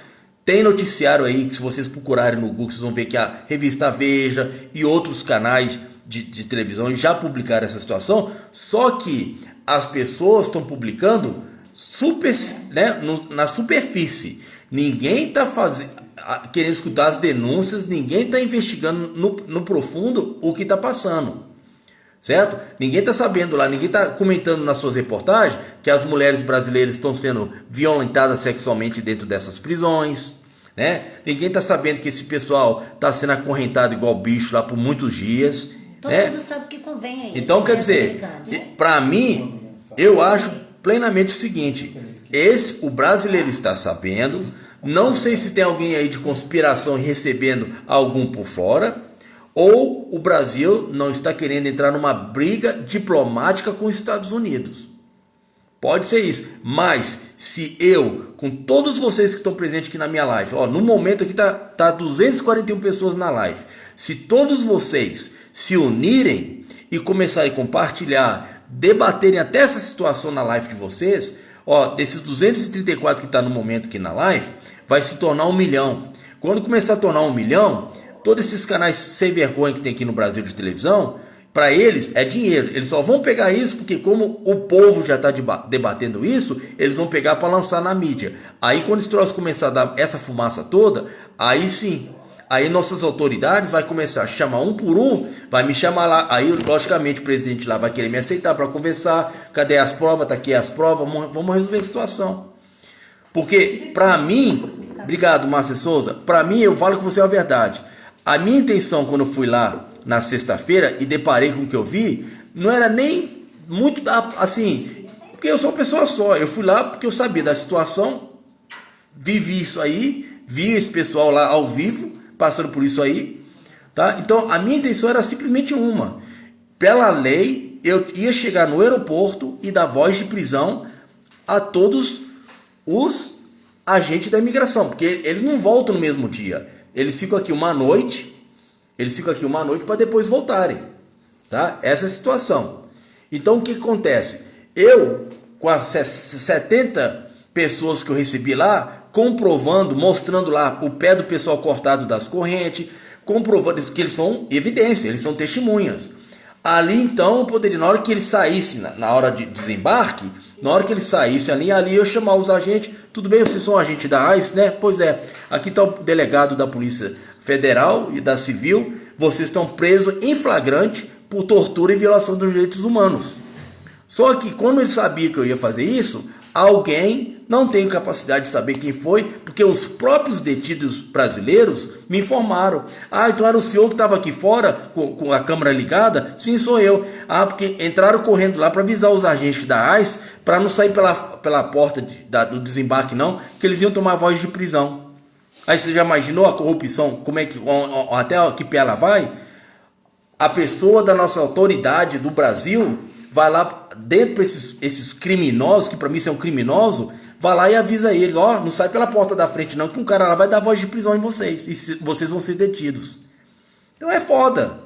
Tem noticiário aí que se vocês procurarem no Google, vocês vão ver que a revista Veja e outros canais de televisão já publicaram essa situação, só que as pessoas estão publicando na superfície. Ninguém está querendo escutar as denúncias, ninguém está investigando no profundo o que está passando, certo? Ninguém está sabendo lá, ninguém está comentando nas suas reportagens que as mulheres brasileiras estão sendo violentadas sexualmente dentro dessas prisões, né? Ninguém está sabendo que esse pessoal está sendo acorrentado igual bicho lá por muitos dias. Todo mundo sabe o que convém a eles. Então, quer dizer, para mim, eu acho plenamente o seguinte: o brasileiro está sabendo, não sei se tem alguém aí de conspiração recebendo algum por fora, ou o Brasil não está querendo entrar numa briga diplomática com os Estados Unidos. Pode ser isso, mas se eu, com todos vocês que estão presentes aqui na minha live, no momento aqui tá 241 pessoas na live, se todos vocês se unirem e começarem a compartilhar, debaterem até essa situação na live de vocês, desses 234 que está no momento aqui na live, vai se tornar 1 milhão. Quando começar a tornar 1 milhão, todos esses canais sem vergonha que tem aqui no Brasil de televisão, para eles é dinheiro. Eles só vão pegar isso porque como o povo já está debatendo isso, eles vão pegar para lançar na mídia. Aí quando esse troço começar a dar essa fumaça toda, aí sim, aí nossas autoridades vai começar a chamar um por um, vai me chamar lá, aí logicamente o presidente lá vai querer me aceitar para conversar, cadê as provas, tá aqui as provas, vamos resolver a situação. Porque para mim, obrigado Márcia Souza, para mim eu falo que você é a verdade. A minha intenção quando eu fui lá na sexta-feira e deparei com o que eu vi, não era nem muito assim, porque eu sou uma pessoa só, eu fui lá porque eu sabia da situação, vivi isso aí, vi esse pessoal lá ao vivo, passando por isso aí, tá? Então a minha intenção era simplesmente uma, pela lei, eu ia chegar no aeroporto e dar voz de prisão a todos os agentes da imigração, porque eles não voltam no mesmo dia. Eles ficam aqui uma noite para depois voltarem, tá? Essa é a situação. Então o que acontece? Eu, com as 70 pessoas que eu recebi lá, comprovando, mostrando lá o pé do pessoal cortado das correntes, comprovando que eles são evidência, eles são testemunhas. Ali então eu poderia, na hora que ele saísse, na hora de desembarque, na hora que ele saísse ali eu chamar os agentes. Tudo bem, vocês são agentes da ICE, né? Pois é, aqui está o delegado da Polícia Federal e da Civil, vocês estão presos em flagrante por tortura e violação dos direitos humanos. Só que quando ele sabia que eu ia fazer isso, alguém, não tenho capacidade de saber quem foi, porque os próprios detidos brasileiros me informaram. Ah, então era o senhor que estava aqui fora com a câmera ligada? Sim, sou eu. Ah, porque entraram correndo lá para avisar os agentes da ICE para não sair pela porta do desembarque não, que eles iam tomar voz de prisão. Aí você já imaginou a corrupção, como é que até que pé ela vai? A pessoa da nossa autoridade do Brasil vai lá dentro para esses criminosos, que para mim são criminosos, vai lá e avisa eles, ó, não sai pela porta da frente não, que um cara lá vai dar voz de prisão em vocês, e vocês vão ser detidos. Então é foda.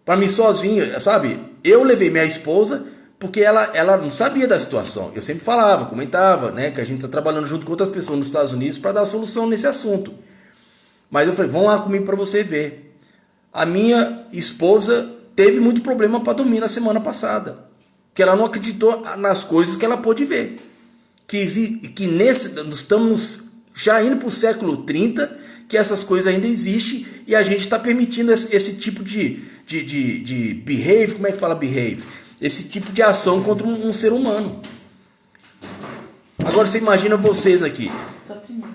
Para mim sozinho, sabe? Eu levei minha esposa, porque ela não sabia da situação. Eu sempre falava, comentava, né, que a gente está trabalhando junto com outras pessoas nos Estados Unidos para dar solução nesse assunto. Mas eu falei, vão lá comigo para você ver. A minha esposa teve muito problema para dormir na semana passada, que ela não acreditou nas coisas que ela pôde ver. Que nós estamos já indo para o século 30, que essas coisas ainda existem, e a gente está permitindo esse tipo de behave, como é que fala behave? Esse tipo de ação contra um ser humano. Agora você imagina vocês aqui,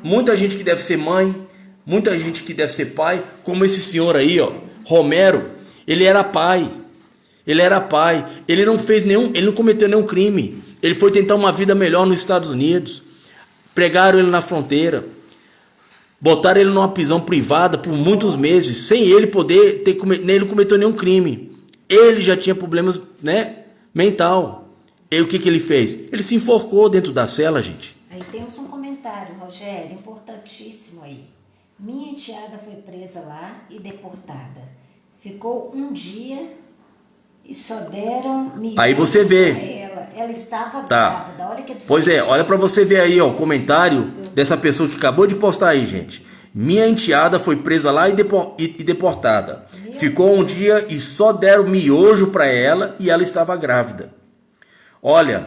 muita gente que deve ser mãe, muita gente que deve ser pai, como esse senhor aí, ó, Romero, ele era pai. Ele não cometeu nenhum crime. Ele foi tentar uma vida melhor nos Estados Unidos. Pregaram ele na fronteira. Botaram ele numa prisão privada por muitos meses, sem ele poder ele não cometeu nenhum crime. Ele já tinha problemas, né, mental. E o que ele fez? Ele se enforcou dentro da cela, gente. Aí temos um comentário, Rogério, importantíssimo aí. Minha enteada foi presa lá e deportada. Ficou um dia e só deram... Aí você vê. Ela estava tá grávida, olha que absurdo. Pois é, olha para você ver aí, ó, o comentário dessa pessoa que acabou de postar aí, gente. Minha enteada foi presa lá e deportada. Ficou um dia e só deram miojo para ela e ela estava grávida. Olha,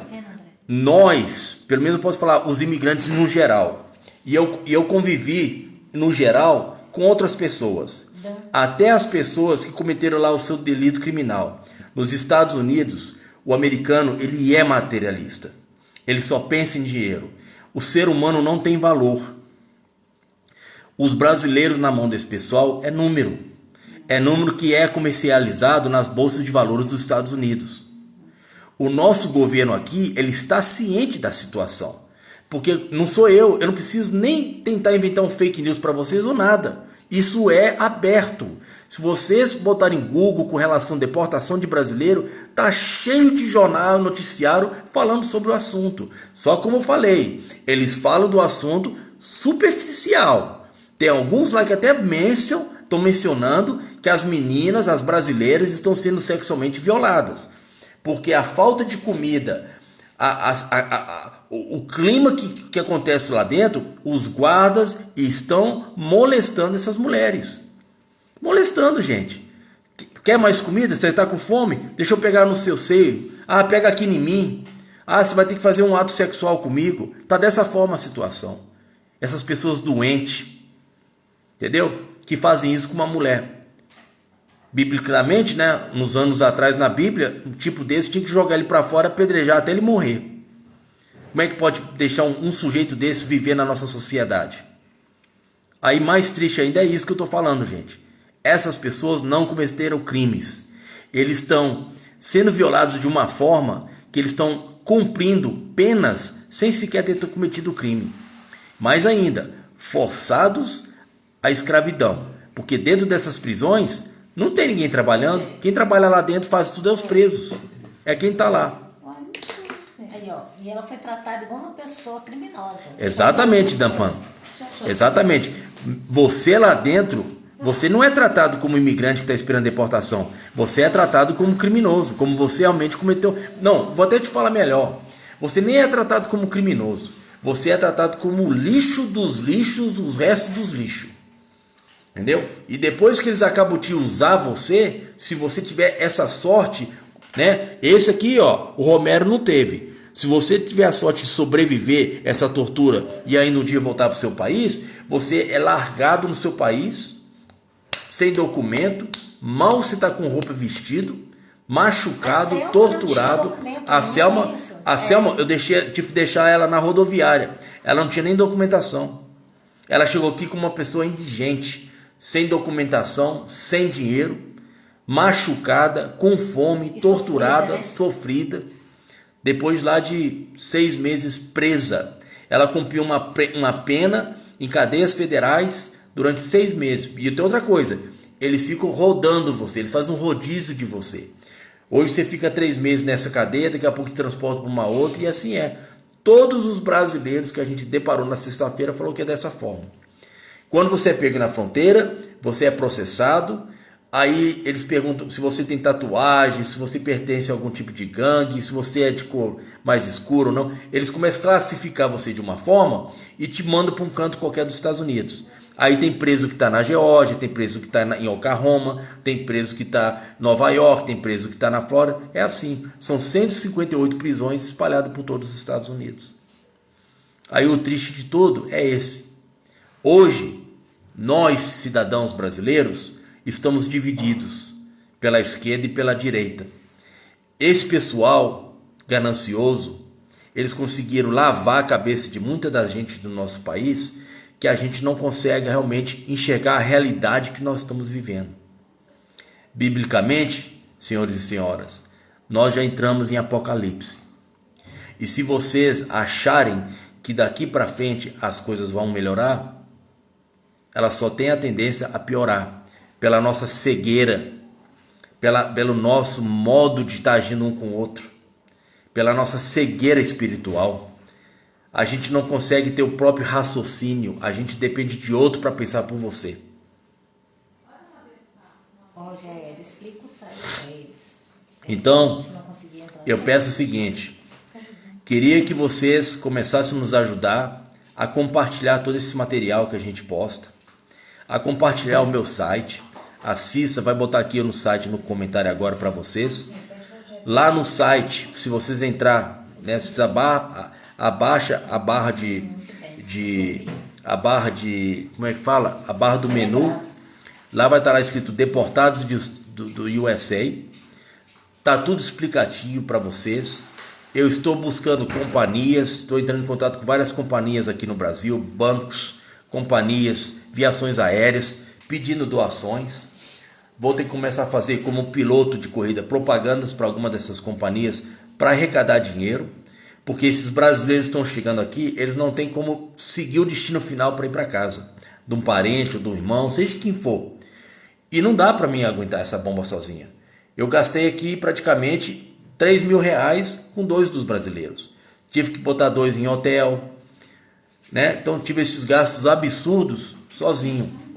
nós, pelo menos eu posso falar, os imigrantes no geral, e eu convivi no geral com outras pessoas, até as pessoas que cometeram lá o seu delito criminal. Nos Estados Unidos, o americano, ele é materialista. Ele só pensa em dinheiro. O ser humano não tem valor. Os brasileiros na mão desse pessoal é número. É número que é comercializado nas bolsas de valores dos Estados Unidos. O nosso governo aqui, ele está ciente da situação. Porque não sou eu não preciso nem tentar inventar um fake news para vocês ou nada. Isso é aberto. Se vocês botarem Google com relação à deportação de brasileiro, tá cheio de jornal, noticiário falando sobre o assunto. Só como eu falei, eles falam do assunto superficial. Tem alguns lá que até estão mencionando que as meninas, as brasileiras, estão sendo sexualmente violadas. Porque a falta de comida, o clima que acontece lá dentro, os guardas estão molestando essas mulheres. Molestando, gente. Quer mais comida? Você está com fome? Deixa eu pegar no seu seio. Ah, pega aqui em mim. Ah, você vai ter que fazer um ato sexual comigo. Tá dessa forma a situação. Essas pessoas doentes, entendeu? Que fazem isso com uma mulher. Biblicamente, né, nos anos atrás na Bíblia, um tipo desse tinha que jogar ele para fora, apedrejar até ele morrer. Como é que pode deixar um sujeito desse viver na nossa sociedade? Aí mais triste ainda é isso que eu estou falando, gente. Essas pessoas não cometeram crimes. Eles estão sendo violados de uma forma que eles estão cumprindo penas sem sequer ter cometido crime. Mais ainda, forçados à escravidão. Porque dentro dessas prisões não tem ninguém trabalhando. Quem trabalha lá dentro faz tudo é os presos. é quem está lá. Olha isso. Aí, ó, e ela foi tratada igual uma pessoa criminosa. Exatamente, Dampan. Exatamente. Você lá dentro, você não é tratado como imigrante que está esperando deportação. Você é tratado como criminoso, como você realmente cometeu. Não, vou até te falar melhor. Você nem é tratado como criminoso. Você é tratado como o lixo dos lixos, os restos dos lixos. Entendeu? E depois que eles acabam de usar você, se você tiver essa sorte, né? Esse aqui, ó, o Romero não teve. Se você tiver a sorte de sobreviver essa tortura e aí no dia voltar para o seu país, você é largado no seu país, sem documento, mal se está com roupa vestido, machucado, torturado. A Selma, eu tive que deixar ela na rodoviária. Ela não tinha nem documentação. Ela chegou aqui como uma pessoa indigente, sem documentação, sem dinheiro, machucada, com fome, torturada, sofrida. Depois lá de 6 meses presa, ela cumpriu uma pena em cadeias federais durante 6 meses. E tem outra coisa, eles ficam rodando você, eles fazem um rodízio de você. Hoje você fica 3 meses nessa cadeia, daqui a pouco te transporta para uma outra, e assim é. Todos os brasileiros que a gente deparou na sexta-feira falou que é dessa forma. Quando você é pego na fronteira, você é processado. Aí eles perguntam se você tem tatuagem, se você pertence a algum tipo de gangue, se você é de cor mais escura ou não. Eles começam a classificar você de uma forma e te mandam para um canto qualquer dos Estados Unidos. Aí tem preso que está na Geórgia, tem preso que está em Oklahoma, tem preso que está em Nova York, tem preso que está na Flórida. É assim, são 158 prisões espalhadas por todos os Estados Unidos. Aí o triste de tudo é esse. Hoje, nós, cidadãos brasileiros, estamos divididos pela esquerda e pela direita. Esse pessoal ganancioso, eles conseguiram lavar a cabeça de muita da gente do nosso país, que a gente não consegue realmente enxergar a realidade que nós estamos vivendo. Biblicamente, senhores e senhoras, nós já entramos em Apocalipse. E se vocês acharem que daqui para frente as coisas vão melhorar, elas só têm a tendência a piorar. Pela nossa cegueira, pelo nosso modo de estar agindo um com o outro, pela nossa cegueira espiritual. A gente não consegue ter o próprio raciocínio, a gente depende de outro para pensar por você. Rogério, explica o site para eles. Então, eu peço o seguinte, queria que vocês começassem a nos ajudar a compartilhar todo esse material que a gente posta, a compartilhar o meu site. A Cissa vai botar aqui no site, no comentário agora para vocês. Lá no site, se vocês entrar nessa barra, abaixa a barra como é que fala? A barra do menu. Lá vai estar lá escrito Deportados do USA. Tá tudo explicativo para vocês. Eu estou buscando companhias, estou entrando em contato com várias companhias aqui no Brasil, bancos, companhias, viações aéreas, pedindo doações. Vou ter que começar a fazer como piloto de corrida propagandas para alguma dessas companhias para arrecadar dinheiro, porque esses brasileiros estão chegando aqui, eles não têm como seguir o destino final para ir para casa, de um parente ou de um irmão, seja quem for. E não dá para mim aguentar essa bomba sozinha. Eu gastei aqui praticamente R$3.000 com 2 dos brasileiros. Tive que botar 2 em hotel, né? Então tive esses gastos absurdos sozinho.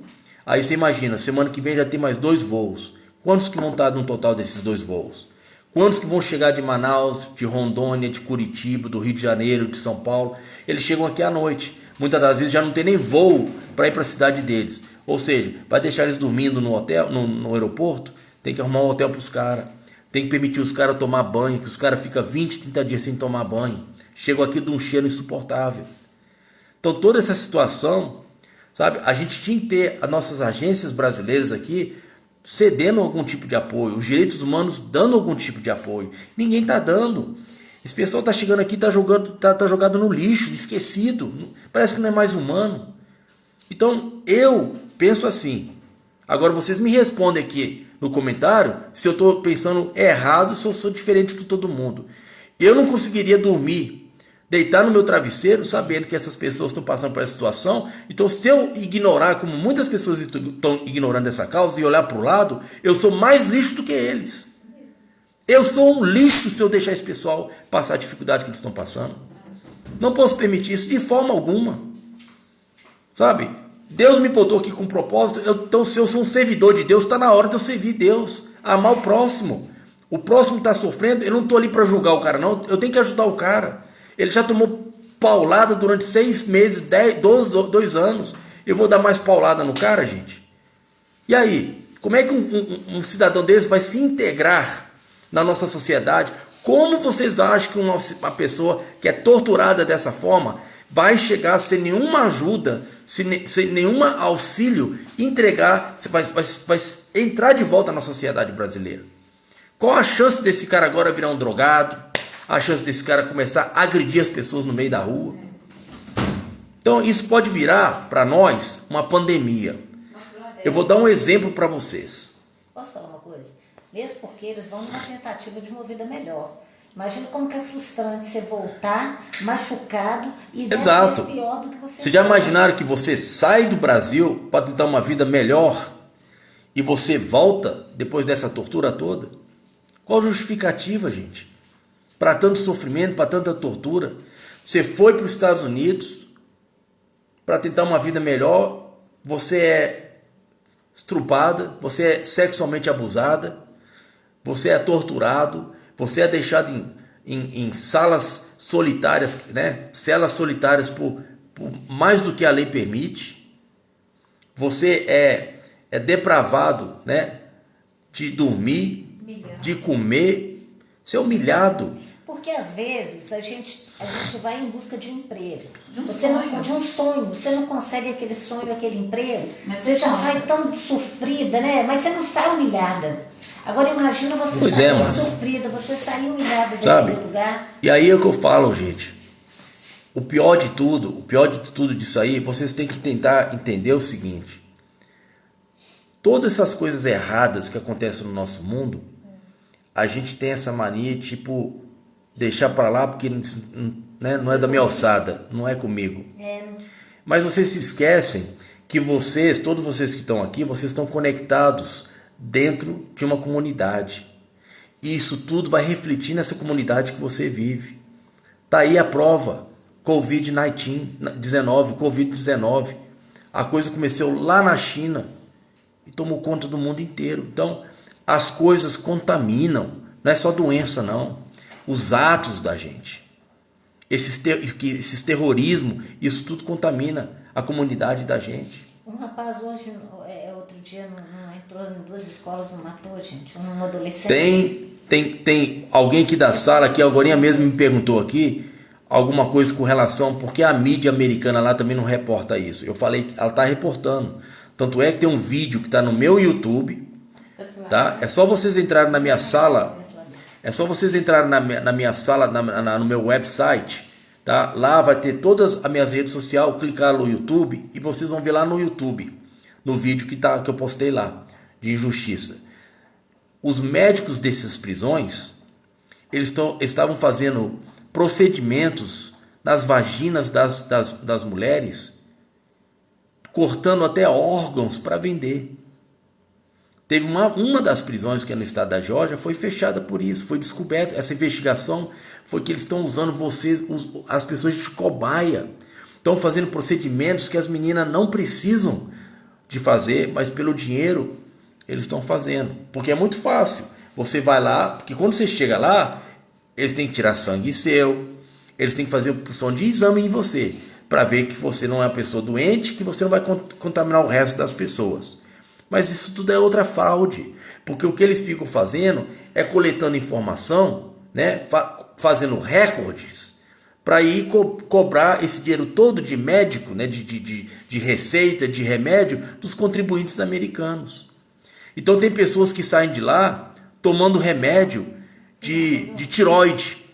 Aí você imagina, semana que vem já tem mais 2 voos. Quantos que vão estar no total desses 2 voos? Quantos que vão chegar de Manaus, de Rondônia, de Curitiba, do Rio de Janeiro, de São Paulo? Eles chegam aqui à noite. Muitas das vezes já não tem nem voo para ir para a cidade deles. Ou seja, vai deixar eles dormindo no hotel, no aeroporto? Tem que arrumar um hotel para os caras. Tem que permitir os caras tomar banho, que os caras ficam 20, 30 dias sem tomar banho. Chegam aqui de um cheiro insuportável. Então toda essa situação, sabe, a gente tinha que ter as nossas agências brasileiras aqui cedendo algum tipo de apoio, os direitos humanos dando algum tipo de apoio. Ninguém está dando. Esse pessoal está chegando aqui, está jogado no lixo, esquecido. Parece que não é mais humano. Então eu penso assim. Agora vocês me respondem aqui no comentário se eu estou pensando errado, se eu sou diferente de todo mundo. Eu não conseguiria dormir, deitar no meu travesseiro sabendo que essas pessoas estão passando por essa situação. Então se eu ignorar, como muitas pessoas estão ignorando essa causa, e olhar para o lado, eu sou mais lixo do que eles. Eu sou um lixo se eu deixar esse pessoal passar a dificuldade que eles estão passando. Não posso permitir isso de forma alguma. Sabe? Deus me botou aqui com um propósito. Então, se eu sou um servidor de Deus, está na hora de eu servir Deus. Amar o próximo. O próximo está sofrendo, eu não estou ali para julgar o cara, não. Eu tenho que ajudar o cara. Ele já tomou paulada durante 6 meses, 2 anos. Eu vou dar mais paulada no cara, gente? E aí? Como é que um cidadão desse vai se integrar na nossa sociedade? Como vocês acham que uma pessoa que é torturada dessa forma vai chegar sem nenhuma ajuda, sem nenhum auxílio, vai entrar de volta na sociedade brasileira? Qual a chance desse cara agora virar um drogado? A chance desse cara começar a agredir as pessoas no meio da rua? Então isso pode virar para nós uma pandemia. Eu vou dar um exemplo para vocês. Posso falar uma coisa? Mesmo porque eles vão numa tentativa de uma vida melhor. Imagina como que é frustrante você voltar machucado e Exato. pior do que você. Vocês já imaginaram que você sai do Brasil para tentar uma vida melhor e você volta depois dessa tortura toda? Qual a justificativa, gente? Para tanto sofrimento, para tanta tortura. Você foi para os Estados Unidos para tentar uma vida melhor, você é estrupada, você é sexualmente abusada, você é torturado, você é deixado em salas solitárias, né? Celas solitárias por mais do que a lei permite. Você é depravado, né? De dormir, de comer, ser humilhado. Porque às vezes a gente vai em busca de um emprego, de um sonho. Você não consegue aquele sonho, aquele emprego, mas você já sai tão sofrida, né? Mas você não sai humilhada. Agora imagina você sair sofrida, você sair humilhada daquele lugar. E aí é o que eu falo, gente. O pior de tudo disso aí, vocês têm que tentar entender o seguinte: todas essas coisas erradas que acontecem no nosso mundo, a gente tem essa mania de deixar para lá porque, né, não é da minha alçada, não é comigo. Mas vocês se esquecem que todos vocês que estão aqui, vocês estão conectados dentro de uma comunidade. E isso tudo vai refletir nessa comunidade que você vive. Tá aí a prova. Covid-19. A coisa começou lá na China e tomou conta do mundo inteiro. Então, as coisas contaminam. Não é só doença, não. Os atos da gente. Esses terrorismo, isso tudo contamina a comunidade da gente. Um rapaz hoje, outro dia, não entrou em 2 escolas, não matou, gente. Um adolescente. Tem alguém aqui da sala que agora mesmo me perguntou aqui alguma coisa com relação, porque a mídia americana lá também não reporta isso. Eu falei que ela está reportando. Tanto é que tem um vídeo que está no meu YouTube, tá? É só vocês entrarem na minha sala, no meu website, tá? Lá vai ter todas as minhas redes sociais, clicar no YouTube e vocês vão ver lá no YouTube, no vídeo que eu postei lá, de injustiça. Os médicos dessas prisões, eles estavam fazendo procedimentos nas vaginas das mulheres, cortando até órgãos para vender. Teve uma das prisões que é no estado da Geórgia, foi fechada por isso, foi descoberto, essa investigação foi que eles estão usando as pessoas de cobaia, estão fazendo procedimentos que as meninas não precisam de fazer, mas pelo dinheiro eles estão fazendo, porque é muito fácil, você vai lá, porque quando você chega lá, eles têm que tirar sangue seu, eles têm que fazer uma porção de exame em você, para ver que você não é uma pessoa doente, que você não vai contaminar o resto das pessoas. Mas isso tudo é outra fraude, porque o que eles ficam fazendo é coletando informação, né, fazendo recordes, para ir cobrar esse dinheiro todo de médico, né, de receita, de remédio, dos contribuintes americanos. Então tem pessoas que saem de lá tomando remédio de tireoide.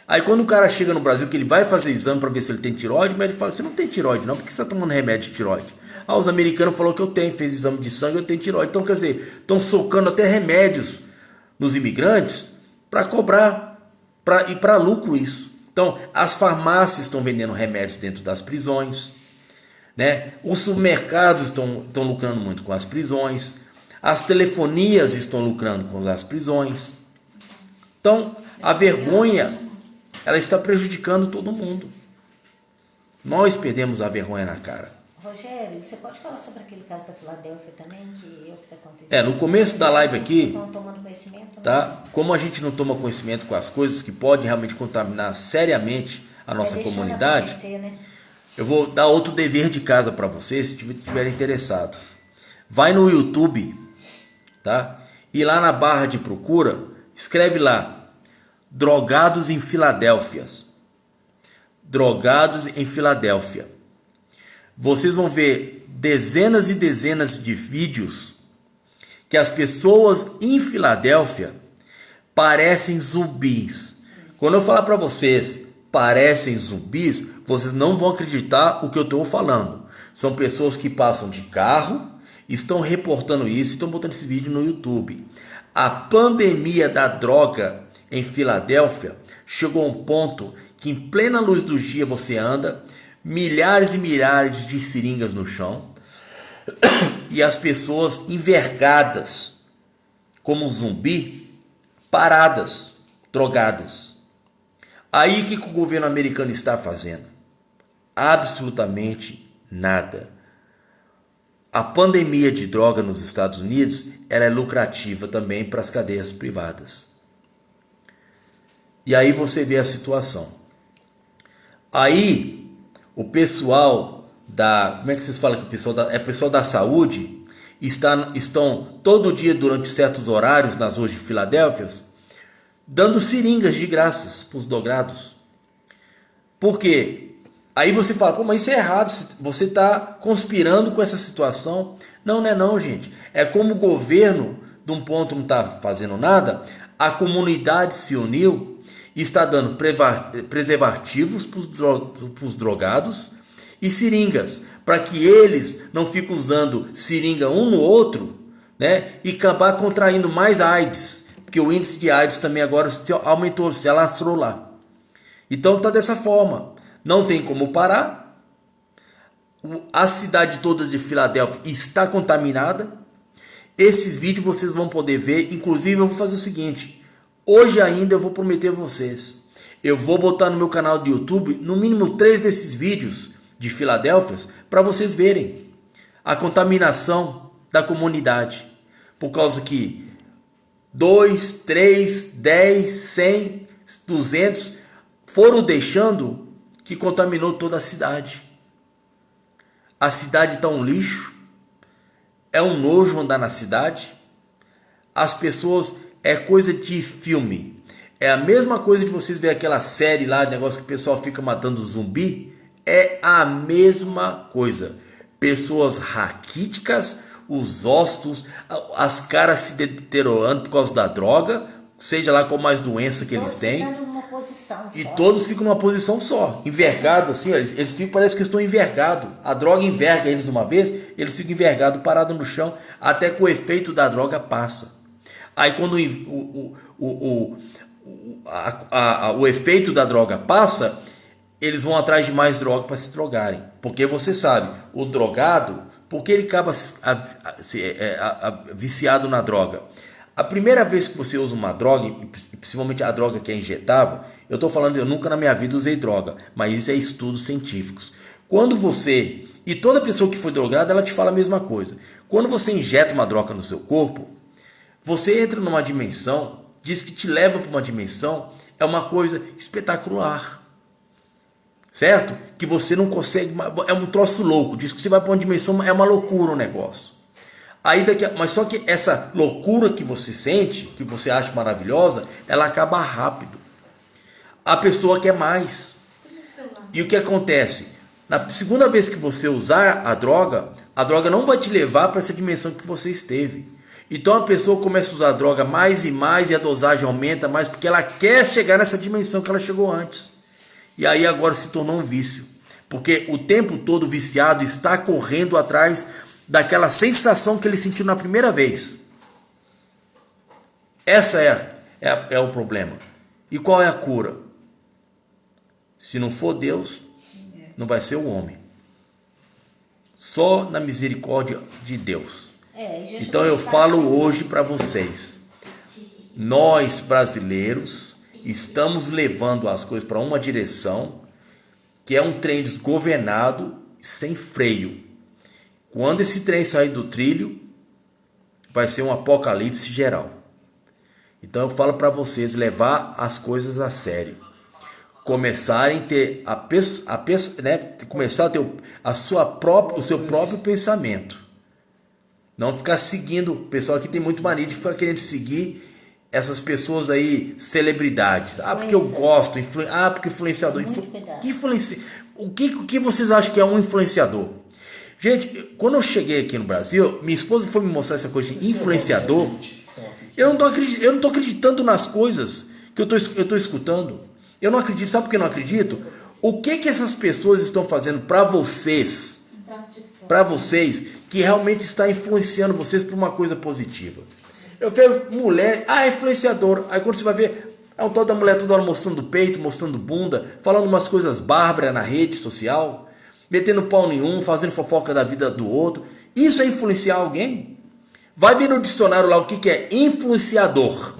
Aí quando o cara chega no Brasil, que ele vai fazer exame para ver se ele tem tireoide, o médico fala, você não tem tireoide não, porque você está tomando remédio de tireoide? Os americanos falaram que eu tenho, fez exame de sangue, eu tenho tireoide. Então, quer dizer, estão socando até remédios nos imigrantes para cobrar, para ir para lucro isso. Então, as farmácias estão vendendo remédios dentro das prisões, né? Os supermercados estão lucrando muito com as prisões, as telefonias estão lucrando com as prisões. Então, a vergonha, ela está prejudicando todo mundo. Nós perdemos a vergonha na cara. Rogério, você pode falar sobre aquele caso da Filadélfia também, que é o que está acontecendo? No começo da live aqui, estão tomando conhecimento, tá? Como a gente não toma conhecimento com as coisas que podem realmente contaminar seriamente a nossa comunidade, né? eu vou dar outro dever de casa para vocês, se estiverem interessados. Vai no YouTube, tá? E lá na barra de procura, escreve lá, Drogados em Filadélfia. Drogados em Filadélfia. Vocês vão ver dezenas e dezenas de vídeos que as pessoas em Filadélfia parecem zumbis. Quando eu falar para vocês, parecem zumbis, vocês não vão acreditar o que eu estou falando. São pessoas que passam de carro, estão reportando isso, estão botando esse vídeo no YouTube. A pandemia da droga em Filadélfia chegou a um ponto que em plena luz do dia você anda, milhares e milhares de seringas no chão e as pessoas envergadas como um zumbi, paradas, drogadas. Aí o que o governo americano está fazendo? Absolutamente nada. A pandemia de droga nos Estados Unidos, ela é lucrativa também para as cadeias privadas. E aí você vê a situação. Aí o pessoal como é que vocês falam que o pessoal da saúde estão todo dia durante certos horários nas ruas de Filadélfia dando seringas de graças para os drogados. Por quê? Aí você fala, pô, mas isso é errado, você está conspirando com essa situação. Não, não é não, gente. É como o governo, de um ponto, não está fazendo nada, a comunidade se uniu e está dando preservativos para os drogados e seringas, para que eles não fiquem usando seringa um no outro, né, e acabar contraindo mais AIDS, porque o índice de AIDS também agora se aumentou, se alastrou lá. Então está dessa forma, não tem como parar, a cidade toda de Filadélfia está contaminada. Esses vídeos vocês vão poder ver, inclusive eu vou fazer o seguinte, hoje ainda eu vou prometer a vocês, eu vou botar no meu canal do YouTube, no mínimo 3 desses vídeos de Filadélfia, para vocês verem a contaminação da comunidade, por causa que 2, 3, 10, 100, 200 foram deixando que contaminou toda a cidade. A cidade está um lixo, é um nojo andar na cidade, as pessoas, é coisa de filme, é a mesma coisa de vocês ver aquela série lá, negócio que o pessoal fica matando zumbi, é a mesma coisa, pessoas raquíticas, os ossos, as caras se deteriorando por causa da droga, seja lá qual mais doença que eles têm, e todos ficam numa posição só, envergados assim, eles ficam, parece que estão envergados, a droga enverga eles uma vez, eles ficam envergados, parados no chão, até que o efeito da droga passa. Aí quando o efeito da droga passa, eles vão atrás de mais droga para se drogarem. Porque você sabe, o drogado, porque ele acaba viciado na droga? A primeira vez que você usa uma droga, e principalmente a droga que é injetável, eu estou falando, eu nunca na minha vida usei droga, mas isso é estudos científicos. Quando você, e toda pessoa que foi drogada, ela te fala a mesma coisa. Quando você injeta uma droga no seu corpo, você entra numa dimensão, diz que te leva para uma dimensão, é uma coisa espetacular. Certo? Que você não consegue, é um troço louco, diz que você vai para uma dimensão, é uma loucura o negócio. Aí mas só que essa loucura que você sente, que você acha maravilhosa, ela acaba rápido. A pessoa quer mais. E o que acontece? Na segunda vez que você usar a droga não vai te levar para essa dimensão que você esteve. Então a pessoa começa a usar a droga mais e mais e a dosagem aumenta mais porque ela quer chegar nessa dimensão que ela chegou antes. E aí agora se tornou um vício. Porque o tempo todo o viciado está correndo atrás daquela sensação que ele sentiu na primeira vez. Essa é o problema. E qual é a cura? Se não for Deus, não vai ser o homem. Só na misericórdia de Deus. Então eu falo hoje para vocês. nós brasileiros estamos levando as coisas para uma direção que é um trem desgovernado, sem freio. Quando esse trem sair do trilho, vai ser um apocalipse geral. Então eu falo para vocês levar as coisas a sério. Começarem a ter começar a ter o seu próprio pensamento. Não ficar seguindo, o pessoal aqui tem muito mania de ficar querendo seguir essas pessoas aí, celebridades. Porque eu gosto, porque influenciador. O que vocês acham que é um influenciador? Gente, quando eu cheguei aqui no Brasil, minha esposa foi me mostrar essa coisa de influenciador. Eu não estou acreditando nas coisas que eu estou escutando. Eu não acredito. Sabe por que eu não acredito? O que essas pessoas estão fazendo para vocês? Para vocês, que realmente está influenciando vocês para uma coisa positiva. Eu vejo mulher, influenciador. Aí quando você vai ver, é um tal da mulher toda hora mostrando peito, mostrando bunda, falando umas coisas bárbaras na rede social, metendo pau em um, fazendo fofoca da vida do outro. Isso é influenciar alguém? Vai ver no dicionário lá o que é influenciador.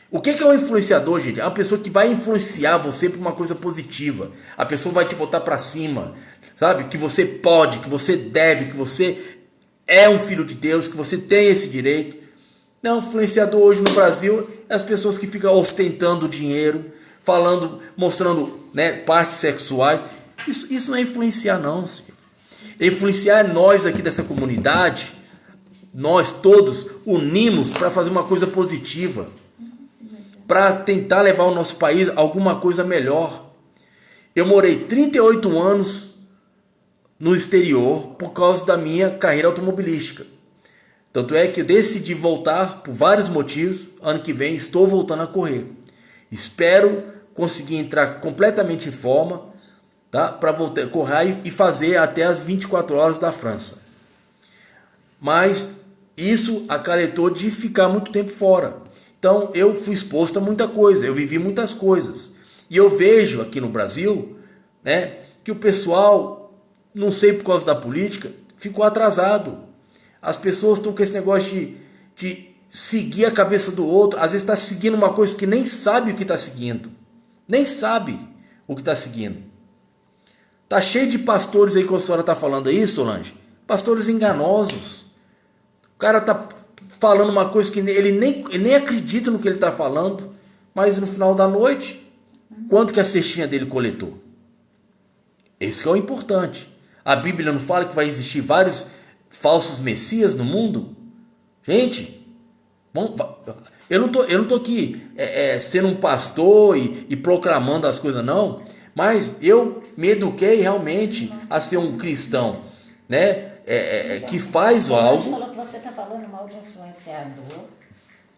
O que é um influenciador, gente? É uma pessoa que vai influenciar você para uma coisa positiva. A pessoa vai te botar para cima, sabe? Que você pode, que você deve, que você é um filho de Deus, que você tem esse direito. Não, influenciador hoje no Brasil é as pessoas que ficam ostentando dinheiro, falando, mostrando, partes sexuais. Isso não é influenciar, não, senhor. Influenciar é nós aqui dessa comunidade, nós todos unimos para fazer uma coisa positiva, para tentar levar o nosso país a alguma coisa melhor. Eu morei 38 anos no exterior por causa da minha carreira automobilística. Tanto é que eu decidi voltar por vários motivos. Ano que vem estou voltando a correr. Espero conseguir entrar completamente em forma, tá? Para voltar a correr e fazer até as 24 horas da França. Mas isso acarretou de ficar muito tempo fora. Então eu fui exposto a muita coisa, eu vivi muitas coisas. E eu vejo aqui no Brasil, que o pessoal, não sei por causa da política, ficou atrasado. As pessoas estão com esse negócio de seguir a cabeça do outro. Às vezes está seguindo uma coisa que nem sabe o que está seguindo. Nem sabe o que está seguindo. Está cheio de pastores aí que a senhora está falando aí, Solange. Pastores enganosos. O cara está falando uma coisa que ele nem acredita no que ele está falando. Mas no final da noite, quanto que a cestinha dele coletou? Esse que é o importante. A Bíblia não fala que vai existir vários falsos messias no mundo? Gente, eu não tô aqui sendo um pastor e proclamando as coisas, não. Mas eu me eduquei realmente a ser um cristão, que faz algo. Você falou que você está falando mal de influenciador,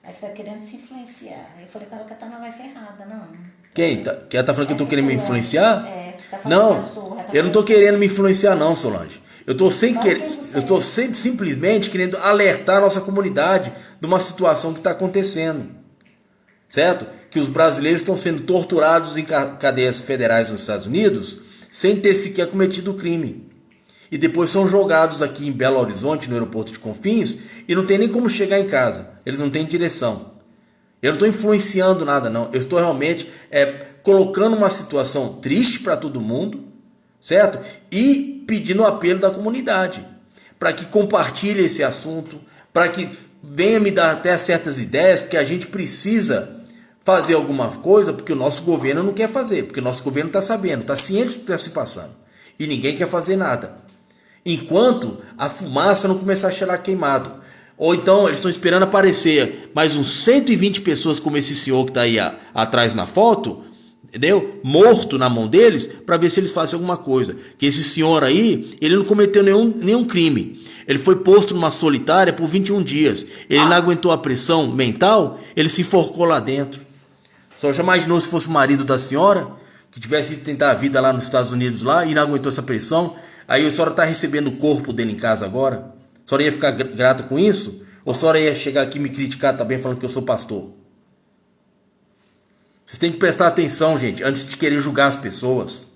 mas está querendo se influenciar. Eu falei, cara, que tá na ferrada, não. Quem tá falando que eu tô querendo me influenciar? Tá falando não, pastor, eu não tô querendo me influenciar, não, Solange. Eu estou simplesmente querendo alertar a nossa comunidade de uma situação que está acontecendo. Certo? Que os brasileiros estão sendo torturados em cadeias federais nos Estados Unidos sem ter sequer cometido o crime. E depois são jogados aqui em Belo Horizonte, no aeroporto de Confins, e não tem nem como chegar em casa. Eles não têm direção. Eu não estou influenciando nada, não. Eu estou realmente colocando uma situação triste para todo mundo, certo? E pedindo o apelo da comunidade para que compartilhe esse assunto, para que venha me dar até certas ideias, porque a gente precisa fazer alguma coisa, porque o nosso governo não quer fazer, porque o nosso governo está sabendo, está ciente do que está se passando, e ninguém quer fazer nada, enquanto a fumaça não começar a cheirar queimado. Ou então eles estão esperando aparecer mais uns 120 pessoas como esse senhor que está aí atrás na foto, entendeu? Morto na mão deles, para ver se eles fazem alguma coisa. Que esse senhor aí, ele não cometeu nenhum crime. Ele foi posto numa solitária por 21 dias. Ele não aguentou a pressão mental, ele se enforcou lá dentro. Só já imaginou se fosse o marido da senhora, que tivesse ido tentar a vida lá nos Estados Unidos lá, e não aguentou essa pressão? Aí a senhora está recebendo o corpo dele em casa agora? A senhora ia ficar grata com isso? Ou a senhora ia chegar aqui e me criticar também falando que eu sou pastor? Vocês têm que prestar atenção, gente, antes de querer julgar as pessoas.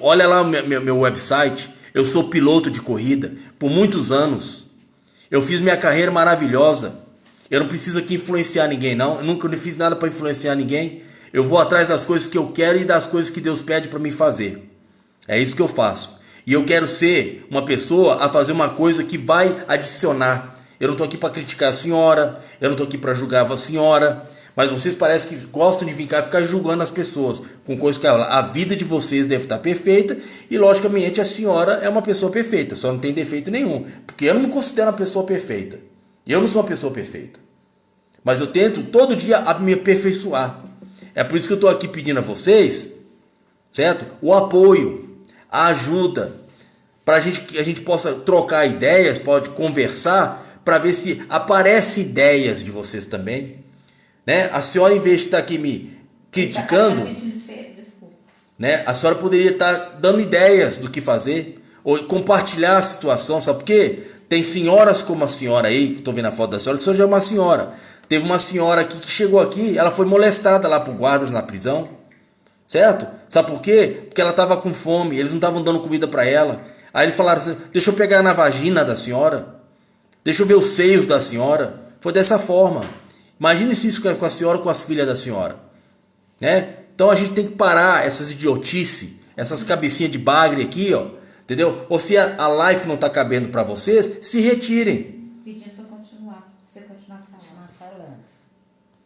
Olha lá o meu website. Eu sou piloto de corrida por muitos anos. Eu fiz minha carreira maravilhosa. Eu não preciso aqui influenciar ninguém, não. Eu nunca fiz nada para influenciar ninguém. Eu vou atrás das coisas que eu quero e das coisas que Deus pede para mim fazer. É isso que eu faço. E eu quero ser uma pessoa a fazer uma coisa que vai adicionar. Eu não estou aqui para criticar a senhora, eu não estou aqui para julgar a senhora, mas vocês parecem que gostam de vir cá e ficar julgando as pessoas, com coisas que a vida de vocês deve estar perfeita, e logicamente a senhora é uma pessoa perfeita, só não tem defeito nenhum, porque eu não me considero uma pessoa perfeita. Eu não sou uma pessoa perfeita, mas eu tento todo dia me aperfeiçoar. É por isso que eu estou aqui pedindo a vocês, certo? O apoio, a ajuda, para que a gente possa trocar ideias, pode conversar, para ver se aparecem ideias de vocês também, né? A senhora, em vez de estar aqui me criticando, né? A senhora poderia estar dando ideias do que fazer, ou compartilhar a situação, sabe por quê? Tem senhoras como a senhora aí, que estou vendo a foto da senhora, que a senhora já é uma senhora. Teve uma senhora aqui que chegou aqui, ela foi molestada lá por guardas na prisão, certo? Sabe por quê? Porque ela estava com fome, eles não estavam dando comida para ela. Aí eles falaram assim, deixa eu pegar na vagina da senhora, deixa eu ver os seios da senhora. Foi dessa forma. Imagine se isso com a senhora, com as filhas da senhora, né? Então a gente tem que parar essas idiotices, essas cabecinhas de bagre aqui, ó, entendeu? Ou se a live não está cabendo para vocês, se retirem. Pedindo para continuar, você continuar falando.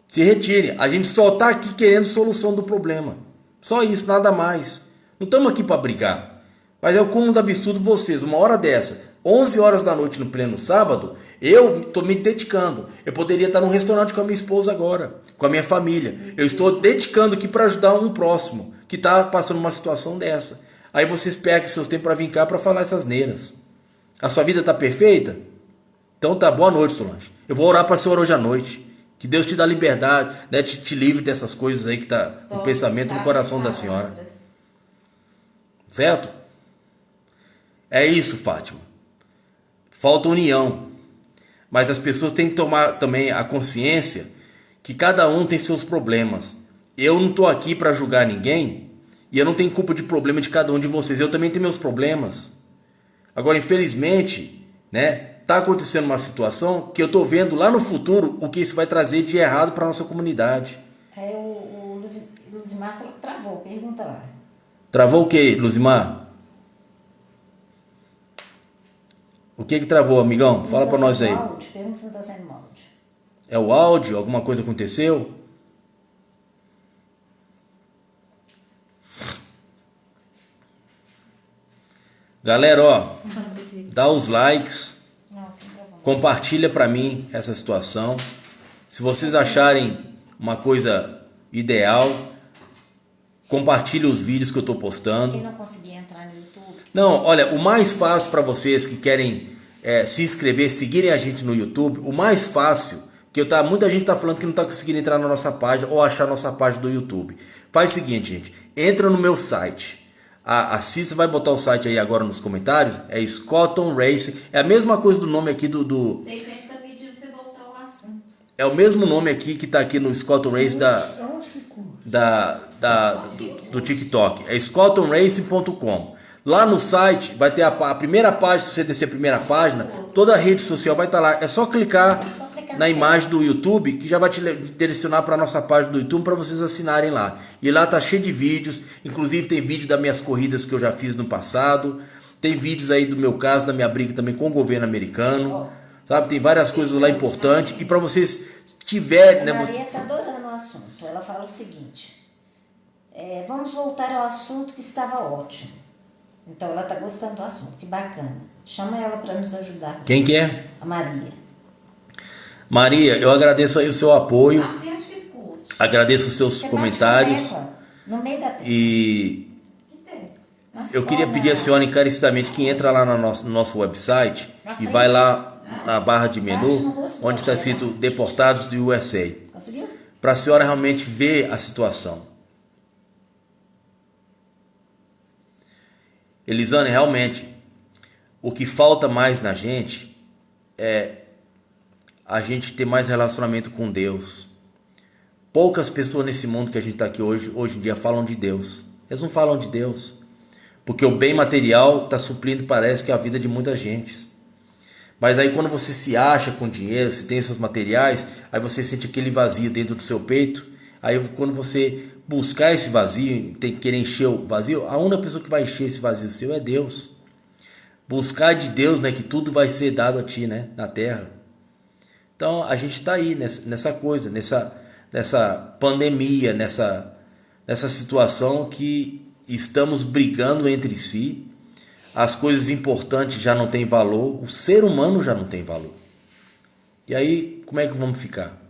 Se retirem. A gente só está aqui querendo solução do problema. Só isso, nada mais. Não estamos aqui para brigar. Mas é o cúmulo do absurdo vocês, uma hora dessa, 11 horas da noite no pleno sábado, eu estou me dedicando. Eu poderia estar num restaurante com a minha esposa agora, com a minha família. Eu estou dedicando aqui para ajudar um próximo que está passando uma situação dessa. Aí vocês pegam seus tempos para vir cá para falar essas neiras. A sua vida está perfeita? Então tá, boa noite, Solange. Eu vou orar para a senhora hoje à noite. Que Deus te dá liberdade, né, te livre dessas coisas aí que está no pensamento, no coração da senhora. Certo? É isso, Fátima. Falta união. Mas as pessoas têm que tomar também a consciência que cada um tem seus problemas. Eu não estou aqui para julgar ninguém e eu não tenho culpa de problema de cada um de vocês. Eu também tenho meus problemas. Agora, infelizmente, né, está acontecendo uma situação que eu estou vendo lá no futuro o que isso vai trazer de errado para a nossa comunidade. O Luzimar falou que travou. Pergunta lá. Travou o quê, Luzimar? O que travou, amigão? Fala para nós aí. Pergunta se não está sendo áudio. É o áudio? Alguma coisa aconteceu? Galera, ó, dá os likes, compartilha para mim essa situação. Se vocês acharem uma coisa ideal, compartilhe os vídeos que eu estou postando. Quem não conseguir entrar no YouTube? Não, olha, o mais fácil para vocês que querem se inscrever, seguirem a gente no YouTube, o mais fácil, que muita gente está falando que não está conseguindo entrar na nossa página ou achar a nossa página do YouTube. Faz o seguinte, gente, entra no meu site. A Cissa vai botar o site aí agora nos comentários, é Scotton Race, é a mesma coisa do nome aqui do... Tem gente que está pedindo para você voltar ao assunto. É o mesmo nome aqui que está aqui no Scotton Race do TikTok, é scottonrace.com. Lá no site vai ter a primeira página, se você descer a primeira página, toda a rede social vai estar lá. É só clicar na imagem do YouTube que já vai te direcionar para a nossa página do YouTube para vocês assinarem lá. E lá tá cheio de vídeos, inclusive tem vídeo das minhas corridas que eu já fiz no passado, tem vídeos aí do meu caso, da minha briga também com o governo americano, sabe? Tem várias coisas lá importantes e para vocês tiverem... A Maria está adorando o assunto. Ela fala o seguinte, vamos voltar ao assunto que estava ótimo. Então ela está gostando do assunto, que bacana. Chama ela para nos ajudar. Quem que é? A Maria. Maria, eu agradeço aí o seu apoio. Agradeço os seus comentários. No meio da e eu queria pedir a senhora encarecidamente que entra lá no nosso website e vai lá na barra de menu, onde está escrito Deportados do USA. Conseguiu? Para a senhora realmente ver a situação. Elisane, realmente, o que falta mais na gente é a gente ter mais relacionamento com Deus. Poucas pessoas nesse mundo que a gente está aqui hoje em dia falam de Deus. Eles não falam de Deus, porque o bem material está suprindo, parece que a vida de muita gente. Mas aí quando você se acha com dinheiro, se tem seus materiais, aí você sente aquele vazio dentro do seu peito. Aí quando você buscar esse vazio, tem que querer encher o vazio, a única pessoa que vai encher esse vazio seu é Deus. Buscar de Deus, né, que tudo vai ser dado a ti, né, na terra. Então a gente está aí nessa coisa, nessa pandemia, nessa situação que estamos brigando entre si. As coisas importantes já não têm valor, o ser humano já não tem valor. E aí, como é que vamos ficar?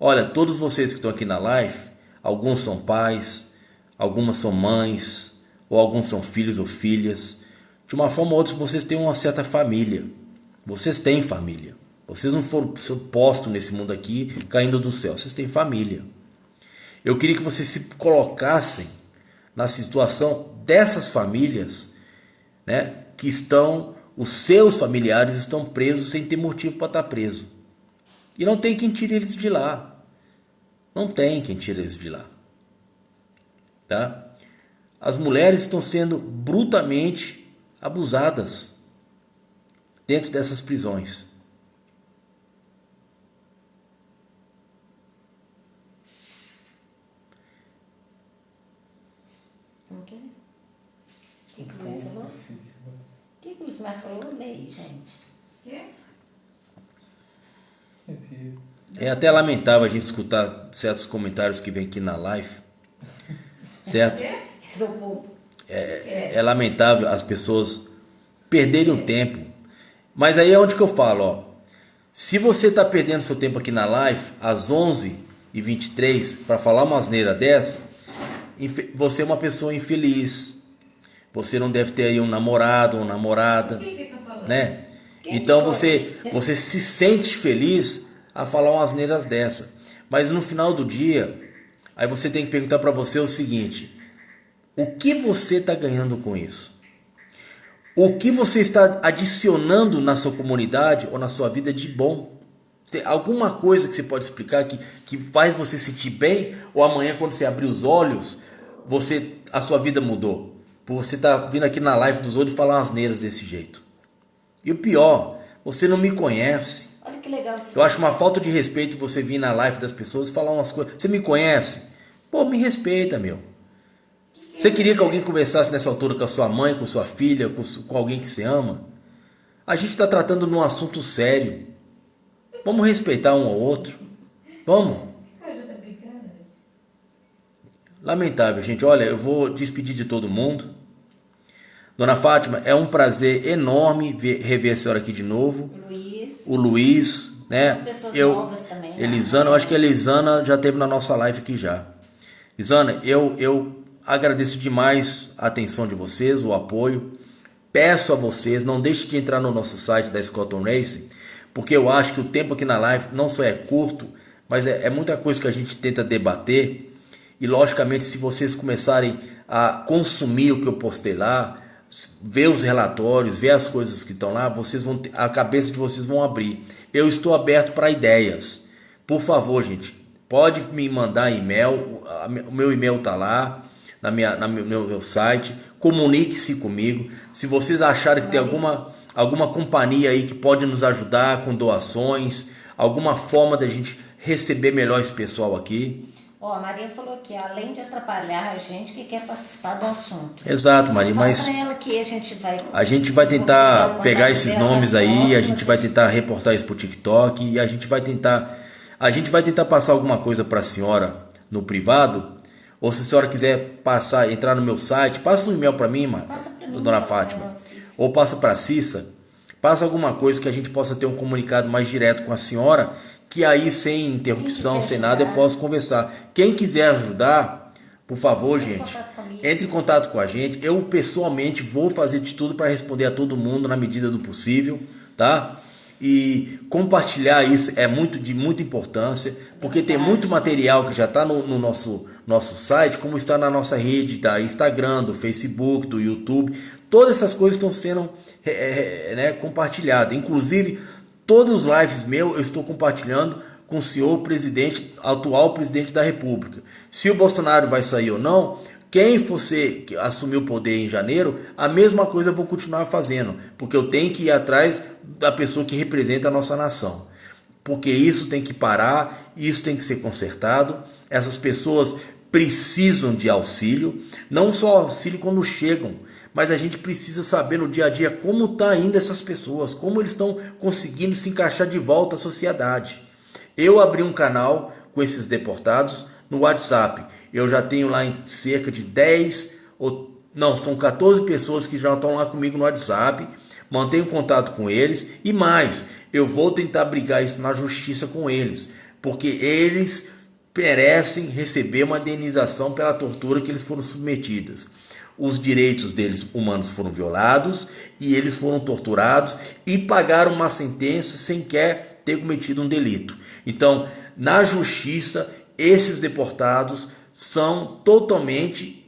Olha, todos vocês que estão aqui na live, alguns são pais, algumas são mães, ou alguns são filhos ou filhas. De uma forma ou outra, vocês têm uma certa família. Vocês têm família. Vocês não foram postos nesse mundo aqui, caindo do céu. Vocês têm família. Eu queria que vocês se colocassem na situação dessas famílias, né, que os seus familiares estão presos sem ter motivo para estar preso. E não tem quem tire eles de lá. Não tem quem tire eles de lá. Tá? As mulheres estão sendo brutalmente abusadas dentro dessas prisões. O que o Luiz falou? O que o Luiz falou? Leia, gente. É até lamentável a gente escutar certos comentários que vem aqui na live, certo? É lamentável as pessoas perderem o tempo. Mas aí é onde que eu falo, ó. Se você está perdendo seu tempo aqui na live, às 11h23, para falar uma asneira dessa, você é uma pessoa infeliz. Você não deve ter aí um namorado ou namorada, né? Então você se sente feliz a falar umas asneiras dessa. Mas no final do dia, aí você tem que perguntar para você o seguinte: o que você está ganhando com isso? O que você está adicionando na sua comunidade ou na sua vida de bom? Alguma coisa que você pode explicar que faz você sentir bem, ou amanhã quando você abrir os olhos, a sua vida mudou? Por você estar vindo aqui na live dos outros e falar umas asneiras desse jeito. E o pior, você não me conhece. Olha que legal. Eu acho uma falta de respeito você vir na live das pessoas e falar umas coisas. Você me conhece? Pô, me respeita, meu. Você queria que alguém conversasse nessa altura com a sua mãe, com sua filha, com alguém que você ama? A gente está tratando de um assunto sério. Vamos respeitar um ao outro. Vamos. Lamentável, gente. Olha, eu vou despedir de todo mundo. Dona Fátima, é um prazer enorme rever a senhora aqui de novo. O Luiz, né? As pessoas novas também. Elisana, eu acho que a Elisana já esteve na nossa live aqui já. Elisana, eu agradeço demais a atenção de vocês, o apoio. Peço a vocês, não deixe de entrar no nosso site da Scotton Racing, porque eu acho que o tempo aqui na live não só é curto, mas é muita coisa que a gente tenta debater. E logicamente, se vocês começarem a consumir o que eu postei lá, ver os relatórios, ver as coisas que estão lá, a cabeça de vocês vão abrir. Eu estou aberto para ideias. Por favor, gente, pode me mandar e-mail. O meu e-mail está lá no meu site. Comunique-se comigo. Se vocês acharem que tem alguma companhia aí que pode nos ajudar com doações, alguma forma da gente receber melhor esse pessoal aqui. A Maria falou que além de atrapalhar a gente que quer participar do assunto. Exato, Maria, mas que a gente vai tentar pegar esses nomes aí, a gente vai tentar reportar isso pro TikTok e a gente vai tentar passar alguma coisa para a senhora no privado, ou se a senhora quiser entrar no meu site, passa um e-mail para mim, Dona Fátima, ou passa para a Cissa, passa alguma coisa que a gente possa ter um comunicado mais direto com a senhora, que aí sem interrupção, sem nada, eu posso conversar. Quem quiser ajudar, por favor, gente, entre em contato com a gente. Eu pessoalmente vou fazer de tudo para responder a todo mundo na medida do possível, tá? E compartilhar isso é de muita importância, porque tem muito material que já está no nosso site, como está na nossa rede da Instagram, do Facebook, do YouTube. Todas essas coisas estão sendo compartilhadas. Inclusive, todos os lives meus eu estou compartilhando com o senhor presidente, atual presidente da República. Se o Bolsonaro vai sair ou não, quem fosse que assumir o poder em janeiro, a mesma coisa eu vou continuar fazendo, porque eu tenho que ir atrás da pessoa que representa a nossa nação. Porque isso tem que parar, isso tem que ser consertado. Essas pessoas precisam de auxílio, não só auxílio quando chegam, mas a gente precisa saber no dia a dia como está indo essas pessoas, como eles estão conseguindo se encaixar de volta à sociedade. Eu abri um canal com esses deportados no WhatsApp. Eu já tenho lá em cerca de são 14 pessoas que já estão lá comigo no WhatsApp. Mantenho contato com eles e mais, eu vou tentar brigar isso na justiça com eles, porque eles merecem receber uma indenização pela tortura que eles foram submetidos. Os direitos deles humanos foram violados e eles foram torturados e pagaram uma sentença sem querer ter cometido um delito. Então, na justiça, esses deportados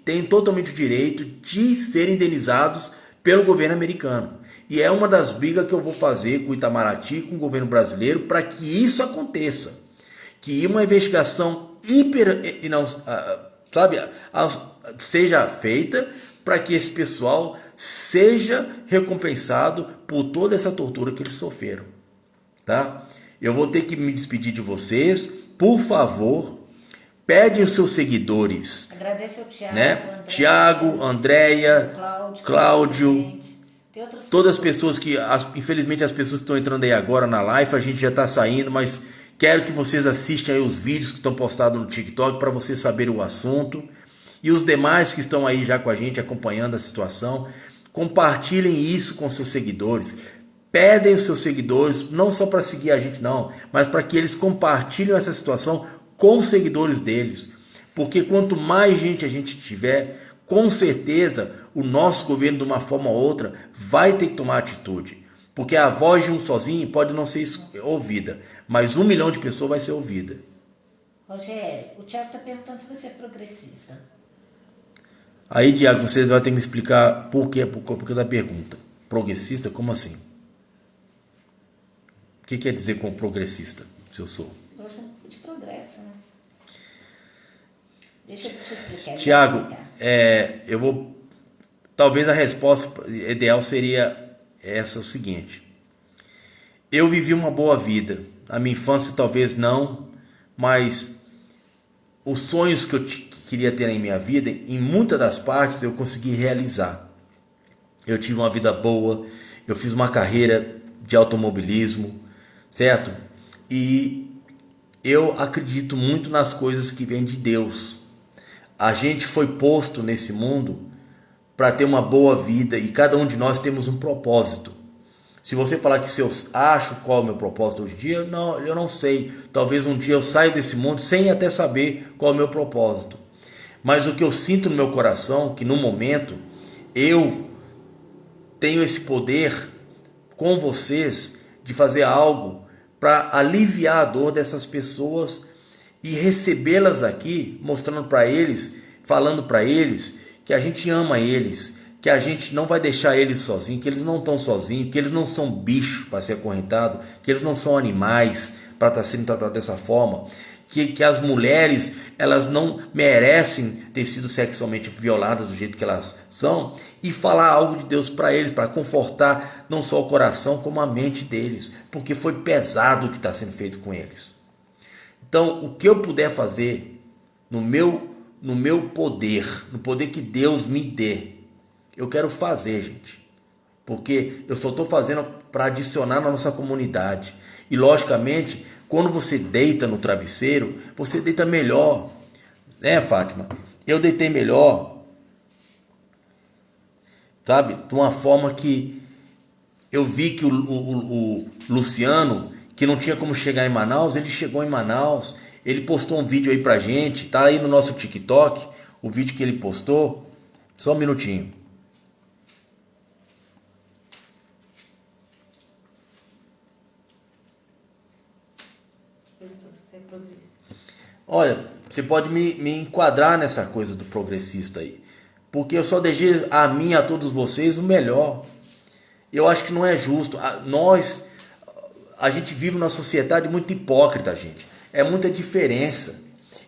têm totalmente o direito de serem indenizados pelo governo americano. E é uma das brigas que eu vou fazer com o Itamaraty, com o governo brasileiro, para que isso aconteça. Que uma investigação seja feita para que esse pessoal seja recompensado por toda essa tortura que eles sofreram. Tá? Eu vou ter que me despedir de vocês. Por favor, pede os seus seguidores. Agradeço ao Tiago, né? Tiago, Andréia, Cláudio, todas as pessoas que, infelizmente as pessoas que estão entrando aí agora na live, a gente já está saindo, mas quero que vocês assistam aí os vídeos que estão postados no TikTok para vocês saberem o assunto. E os demais que estão aí já com a gente acompanhando a situação, compartilhem isso com seus seguidores. Pedem os seus seguidores, não só para seguir a gente não, mas para que eles compartilhem essa situação com os seguidores deles. Porque quanto mais gente a gente tiver, com certeza o nosso governo de uma forma ou outra vai ter que tomar atitude. Porque a voz de um sozinho pode não ser ouvida, mas 1 milhão de pessoas vai ser ouvida. Rogério, o Tiago está perguntando se você é progressista. Aí, Diago, vocês vão ter que me explicar por que da pergunta. Progressista, como assim? O que quer dizer com progressista, se eu sou? Eu acho de progresso, né? Deixa eu te explicar. Tiago, talvez a resposta ideal seria essa, o seguinte. Eu vivi uma boa vida. A minha infância talvez não, mas os sonhos que eu queria ter em minha vida, em muitas das partes eu consegui realizar. Eu tive uma vida boa, eu fiz uma carreira de automobilismo, certo? E eu acredito muito nas coisas que vêm de Deus. A gente foi posto nesse mundo para ter uma boa vida e cada um de nós temos um propósito. Se você falar que se eu acho qual é o meu propósito hoje em dia, não, eu não sei. Talvez um dia eu saia desse mundo sem até saber qual é o meu propósito. Mas o que eu sinto no meu coração, que no momento eu tenho esse poder com vocês de fazer algo para aliviar a dor dessas pessoas e recebê-las aqui, mostrando para eles, falando para eles que a gente ama eles, que a gente não vai deixar eles sozinhos, que eles não estão sozinhos, que eles não são bichos para ser acorrentado, que eles não são animais para estar sendo tratados dessa forma, que as mulheres elas não merecem ter sido sexualmente violadas do jeito que elas são, e falar algo de Deus para eles, para confortar não só o coração como a mente deles, porque foi pesado o que está sendo feito com eles. Então, o que eu puder fazer no meu poder, no poder que Deus me dê, eu quero fazer, gente, porque eu só estou fazendo para adicionar na nossa comunidade. E logicamente, quando você deita no travesseiro, você deita melhor, né, Fátima? Eu deitei melhor, sabe? De uma forma que eu vi que o Luciano, que não tinha como chegar em Manaus, ele chegou em Manaus, ele postou um vídeo aí pra gente, tá aí no nosso TikTok, o vídeo que ele postou, só um minutinho. Olha, você pode me enquadrar nessa coisa do progressista aí, porque eu só desejo a mim e a todos vocês o melhor. Eu acho que não é justo. A gente vive numa sociedade muito hipócrita, gente. É muita diferença.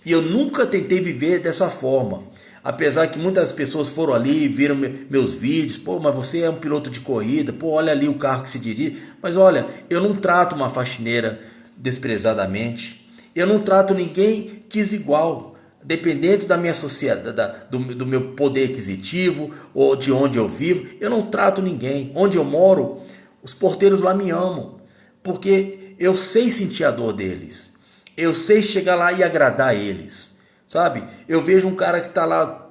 E eu nunca tentei viver dessa forma. Apesar que muitas pessoas foram ali, viram meus vídeos, pô, mas você é um piloto de corrida, pô, olha ali o carro que se dirige. Mas olha, eu não trato uma faxineira desprezadamente, eu não trato ninguém desigual, dependendo da minha sociedade, do meu poder aquisitivo ou de onde eu vivo, eu não trato ninguém. Onde eu moro, os porteiros lá me amam, porque eu sei sentir a dor deles, eu sei chegar lá e agradar eles, sabe? Eu vejo um cara que está lá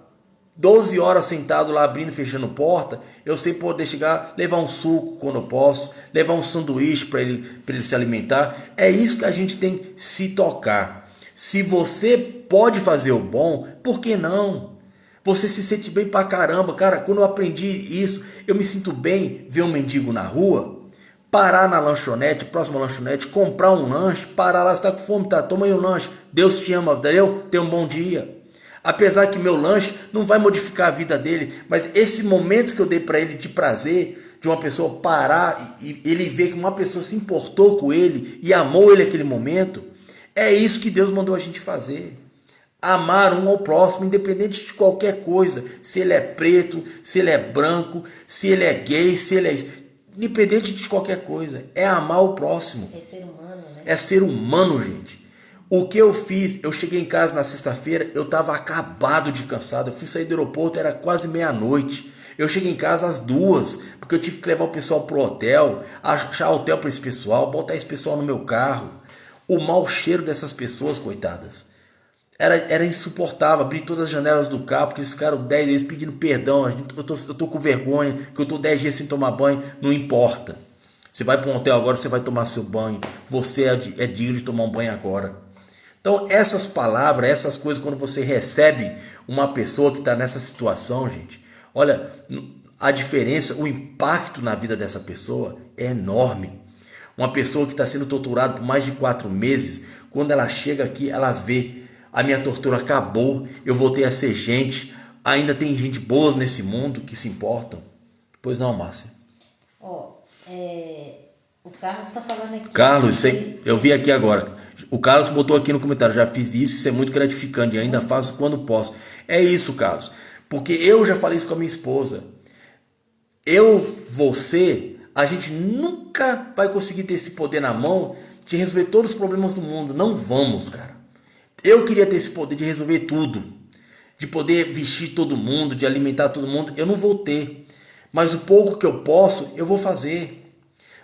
12 horas sentado lá abrindo e fechando porta, eu sei poder chegar, levar um suco quando eu posso, levar um sanduíche para ele se alimentar. É isso que a gente tem que se tocar. Se você pode fazer o bom, por que não? Você se sente bem pra caramba. Cara, quando eu aprendi isso, eu me sinto bem ver um mendigo na rua, parar na lanchonete, próxima lanchonete, comprar um lanche, parar lá, você tá com fome, tá? Toma aí um lanche. Deus te ama, entendeu? Tenha um bom dia. Apesar que meu lanche não vai modificar a vida dele, mas esse momento que eu dei para ele de prazer, de uma pessoa parar e ele ver que uma pessoa se importou com ele e amou ele naquele momento, é isso que Deus mandou a gente fazer. Amar um ao próximo, independente de qualquer coisa. Se ele é preto, se ele é branco, se ele é gay, se ele é... Independente de qualquer coisa. É amar o próximo. É ser humano, né? É ser humano, gente. O que eu fiz, eu cheguei em casa na sexta-feira, eu estava acabado de cansado. Eu fui sair do aeroporto, era quase meia-noite. Eu cheguei em casa às 2, porque eu tive que levar o pessoal pro hotel, achar hotel para esse pessoal, botar esse pessoal no meu carro. O mau cheiro dessas pessoas, coitadas, era insuportável. Abri todas as janelas do carro, porque eles ficaram 10 vezes pedindo perdão. Eu tô com vergonha, que eu tô 10 dias sem tomar banho. Não importa. Você vai para um hotel agora, você vai tomar seu banho. Você é digno de tomar um banho agora. Então, essas palavras, essas coisas, quando você recebe uma pessoa que está nessa situação, gente, olha, a diferença, o impacto na vida dessa pessoa é enorme. Uma pessoa que está sendo torturada por mais de 4 meses, quando ela chega aqui, ela vê, a minha tortura acabou, eu voltei a ser gente, ainda tem gente boa nesse mundo que se importam. Pois não, Márcia? O Carlos está falando aqui. Carlos, eu vi aqui agora. O Carlos botou aqui no comentário, já fiz isso é muito gratificante, e ainda faço quando posso. É isso, Carlos, porque eu já falei isso com a minha esposa. Você, a gente nunca vai conseguir ter esse poder na mão de resolver todos os problemas do mundo. Não vamos, cara. Eu queria ter esse poder de resolver tudo, de poder vestir todo mundo, de alimentar todo mundo. Eu não vou ter, mas o pouco que eu posso, eu vou fazer.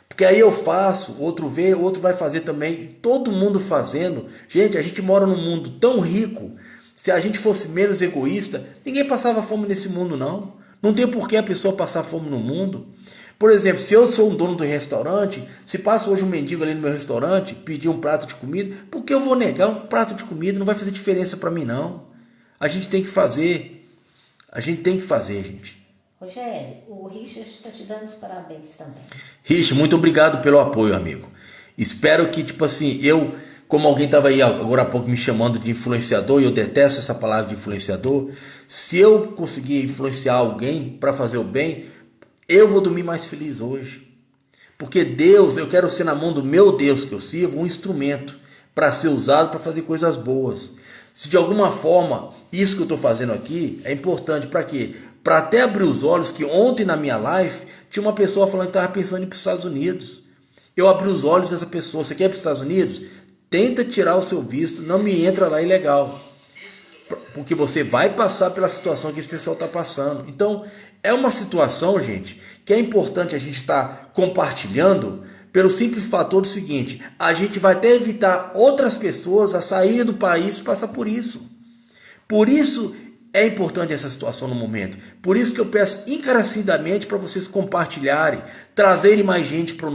Porque aí eu faço, outro vê, outro vai fazer também, e todo mundo fazendo. Gente, a gente mora num mundo tão rico. Se a gente fosse menos egoísta, ninguém passava fome nesse mundo, não. Não tem por que a pessoa passar fome no mundo. Por exemplo, se eu sou um dono do restaurante, se passa hoje um mendigo ali no meu restaurante, pedir um prato de comida, por que eu vou negar um prato de comida? Não vai fazer diferença para mim, não. A gente tem que fazer. A gente tem que fazer, gente. Rogério, o Richard está te dando os parabéns também. Richard, muito obrigado pelo apoio, amigo. Espero que, tipo assim, como alguém estava aí agora há pouco me chamando de influenciador, e eu detesto essa palavra de influenciador, se eu conseguir influenciar alguém para fazer o bem, eu vou dormir mais feliz hoje. Porque Deus, eu quero ser na mão do meu Deus que eu sirvo, um instrumento para ser usado para fazer coisas boas. Se de alguma forma isso que eu estou fazendo aqui é importante, para quê? Para até abrir os olhos, que ontem na minha live tinha uma pessoa falando que estava pensando em ir para os Estados Unidos. Eu abri os olhos dessa pessoa. Você quer ir para os Estados Unidos? Tenta tirar o seu visto, não me entra lá ilegal. Porque você vai passar pela situação que esse pessoal está passando. Então, é uma situação, gente, que é importante a gente estar compartilhando pelo simples fator do seguinte: a gente vai até evitar outras pessoas a saírem do país e passar por isso. Por isso é importante essa situação no momento. Por isso que eu peço encarecidamente para vocês compartilharem, trazerem mais gente para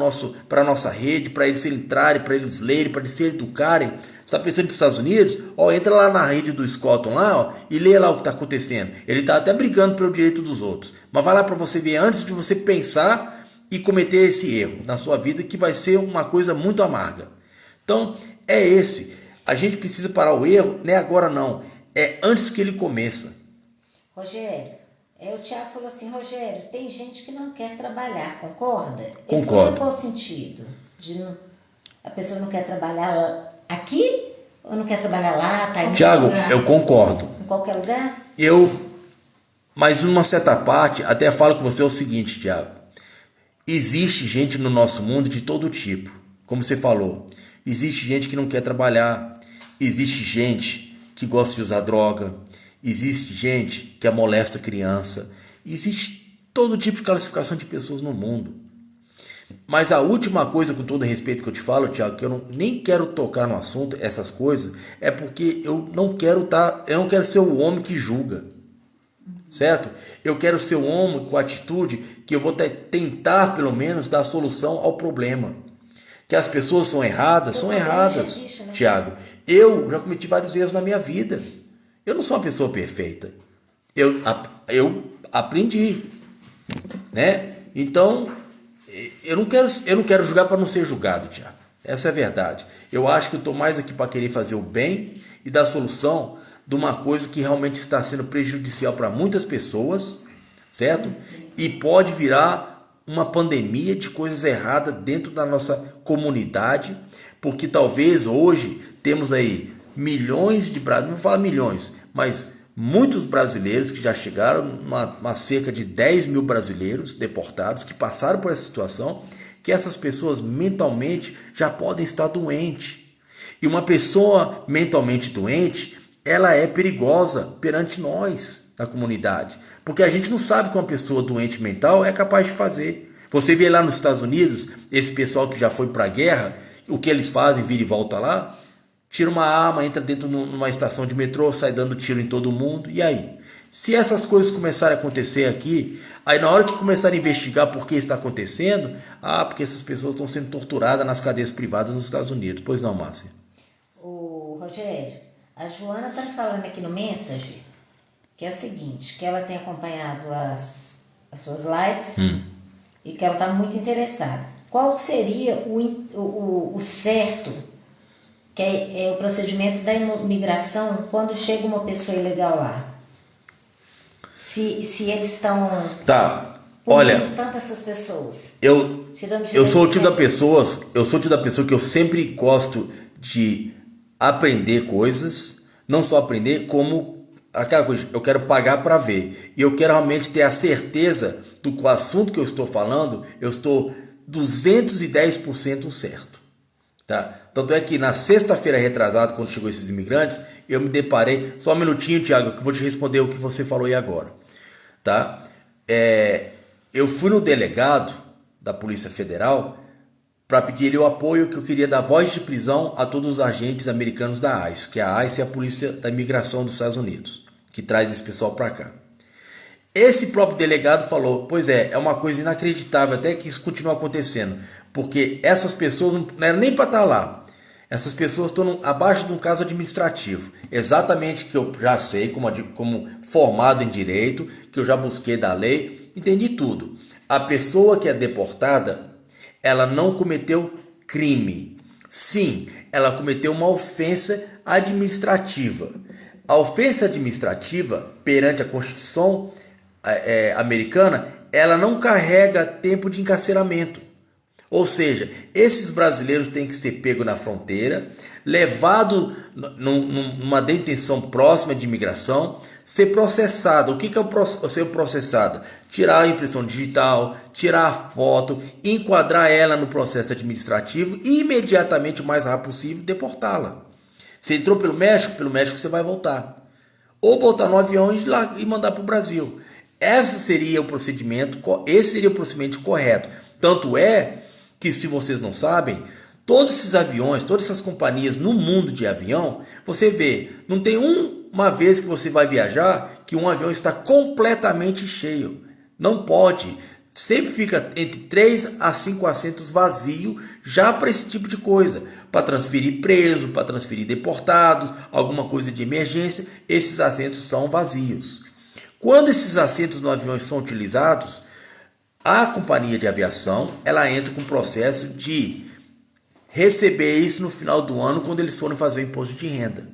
a nossa rede, para eles entrarem, para eles lerem, para eles se educarem. Você está pensando nos Estados Unidos? Entra lá na rede do Scotton lá, e lê lá o que está acontecendo. Ele está até brigando pelo direito dos outros. Mas vai lá para você ver antes de você pensar e cometer esse erro na sua vida, que vai ser uma coisa muito amarga. Então, é esse. A gente precisa parar o erro, não é agora não. É antes que ele começa. Rogério, o Tiago falou assim: Rogério, tem gente que não quer trabalhar, concorda? Concordo. Em qual sentido? A pessoa não quer trabalhar aqui ou não quer trabalhar lá? Tá em Tiago, lugar? eu concordo. Em qualquer lugar? Eu Mas numa certa parte, até falo com você o seguinte, Tiago. Existe gente no nosso mundo de todo tipo. Como você falou, existe gente que não quer trabalhar. Existe gente que gosta de usar droga. Existe gente que amolesta criança. Existe todo tipo de classificação de pessoas no mundo. Mas a última coisa, com todo respeito que eu te falo, Tiago, que eu nem quero tocar no assunto, essas coisas, é porque eu não quero ser o homem que julga. Certo? Eu quero ser um homem com atitude que eu vou tentar, pelo menos, dar solução ao problema. Que as pessoas são erradas, existe, né? Tiago. Eu já cometi vários erros na minha vida. Eu não sou uma pessoa perfeita. Eu aprendi, né? Então, eu não quero julgar para não ser julgado, Tiago. Essa é a verdade. Eu acho que eu estou mais aqui para querer fazer o bem e dar solução de uma coisa que realmente está sendo prejudicial para muitas pessoas, certo? E pode virar uma pandemia de coisas erradas dentro da nossa comunidade, porque talvez hoje temos aí milhões de brasileiros, não falo milhões, mas muitos brasileiros que já chegaram, uma cerca de 10 mil brasileiros deportados que passaram por essa situação, que essas pessoas mentalmente já podem estar doentes. E uma pessoa mentalmente doente, ela é perigosa perante nós, da comunidade. Porque a gente não sabe o que uma pessoa doente mental é capaz de fazer. Você vê lá nos Estados Unidos, esse pessoal que já foi para a guerra, o que eles fazem, vira e volta lá, tira uma arma, entra dentro numa estação de metrô, sai dando tiro em todo mundo, e aí? Se essas coisas começarem a acontecer aqui, aí na hora que começarem a investigar por que está acontecendo, porque essas pessoas estão sendo torturadas nas cadeias privadas nos Estados Unidos. Pois não, Márcia? Ô, Rogério, a Joana está falando aqui no Message que é o seguinte, que ela tem acompanhado as suas lives e que ela está muito interessada. Qual seria o certo, que é o procedimento da imigração quando chega uma pessoa ilegal lá? Se eles estão punindo tanto essas pessoas. Eu sou o tipo da pessoa que eu sempre gosto de aprender coisas, não só aprender, como aquela coisa, eu quero pagar para ver. E eu quero realmente ter a certeza do que o assunto que eu estou falando, eu estou 210% certo. Tá? Tanto é que na sexta-feira retrasada, quando chegou esses imigrantes, eu me deparei, só um minutinho, Tiago, que eu vou te responder o que você falou aí agora. Tá? Eu fui no delegado da Polícia Federal para pedir ele o apoio que eu queria dar voz de prisão a todos os agentes americanos da ICE, que a ICE é a Polícia da Imigração dos Estados Unidos, que traz esse pessoal para cá. Esse próprio delegado falou, pois é uma coisa inacreditável, até que isso continua acontecendo, porque essas pessoas não eram nem para estar lá. Essas pessoas estão abaixo de um caso administrativo, exatamente que eu já sei, como formado em direito, que eu já busquei da lei, entendi tudo. A pessoa que é deportada, ela não cometeu crime. Sim, ela cometeu uma ofensa administrativa. A ofensa administrativa, perante a Constituição americana, ela não carrega tempo de encarceramento. Ou seja, esses brasileiros têm que ser pegos na fronteira, levado numa detenção próxima de imigração, ser processado. O que é ser processado? Tirar a impressão digital, tirar a foto, enquadrar ela no processo administrativo e imediatamente, o mais rápido possível, deportá-la. Você entrou pelo México você vai voltar. Ou voltar no avião e mandar para o Brasil. Esse seria o procedimento correto. Tanto é que, se vocês não sabem, todos esses aviões, todas essas companhias no mundo de avião, você vê, não tem uma vez que você vai viajar que um avião está completamente cheio. Não pode. Sempre fica entre 3 a 5 assentos vazios já para esse tipo de coisa. Para transferir preso, para transferir deportados, alguma coisa de emergência, esses assentos são vazios. Quando esses assentos no avião são utilizados, a companhia de aviação, ela entra com o processo de receber isso no final do ano, quando eles forem fazer o imposto de renda.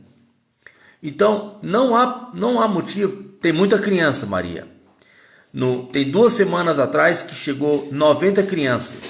Então, não há motivo. Tem muita criança, Maria. Tem 2 semanas atrás que chegou 90 crianças.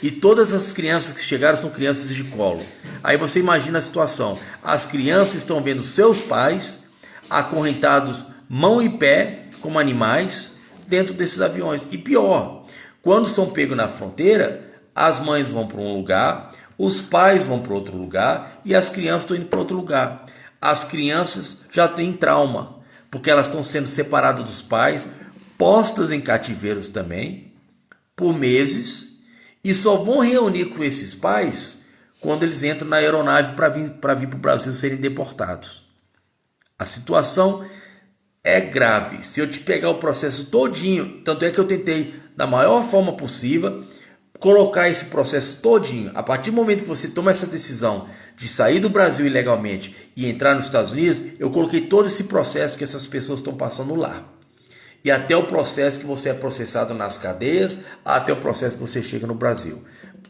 E todas as crianças que chegaram são crianças de colo. Aí você imagina a situação. As crianças estão vendo seus pais acorrentados mão e pé como animais dentro desses aviões. E pior, quando são pegos na fronteira, as mães vão para um lugar, os pais vão para outro lugar e as crianças estão indo para outro lugar. As crianças já têm trauma, porque elas estão sendo separadas dos pais, postas em cativeiros também, por meses, e só vão reunir com esses pais quando eles entram na aeronave para vir para o Brasil serem deportados. A situação é grave. Se eu te pegar o processo todinho, tanto é que eu tentei, da maior forma possível, colocar esse processo todinho. A partir do momento que você toma essa decisão de sair do Brasil ilegalmente e entrar nos Estados Unidos, eu coloquei todo esse processo que essas pessoas estão passando lá. E até o processo que você é processado nas cadeias, até o processo que você chega no Brasil.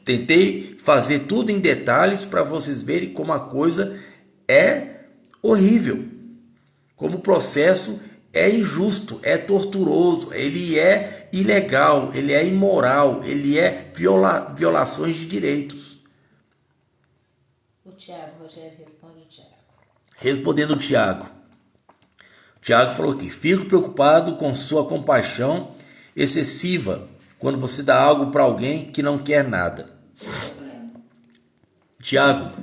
Tentei fazer tudo em detalhes para vocês verem como a coisa é horrível. Como o processo é injusto, é torturoso, ele é ilegal, ele é imoral, ele é violações de direitos. O Tiago, Rogério, responde o Tiago. Respondendo o Tiago. O Tiago falou aqui: fico preocupado com sua compaixão excessiva quando você dá algo para alguém que não quer nada. Tiago,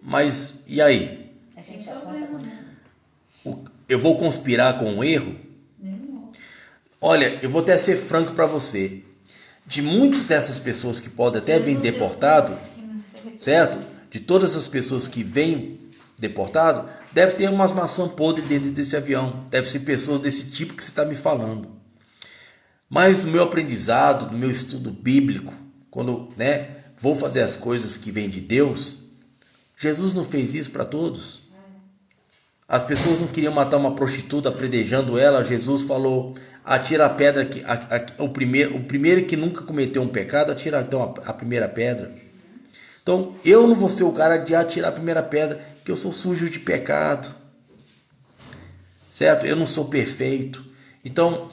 mas e aí? A gente aponta com isso. Eu vou conspirar com um erro? Olha, eu vou até ser franco para você. De muitas dessas pessoas que podem até vir deportado, certo? De todas as pessoas que vêm deportado, deve ter umas maçãs podres dentro desse avião. Deve ser pessoas desse tipo que você está me falando. Mas no meu aprendizado, no meu estudo bíblico, quando vou fazer as coisas que vêm de Deus, Jesus não fez isso para todos. As pessoas não queriam matar uma prostituta apredejando ela. Jesus falou: atira a pedra, o primeiro que nunca cometeu um pecado, atira então a primeira pedra. Então eu não vou ser o cara de atirar a primeira pedra, porque eu sou sujo de pecado, certo? Eu não sou perfeito. Então,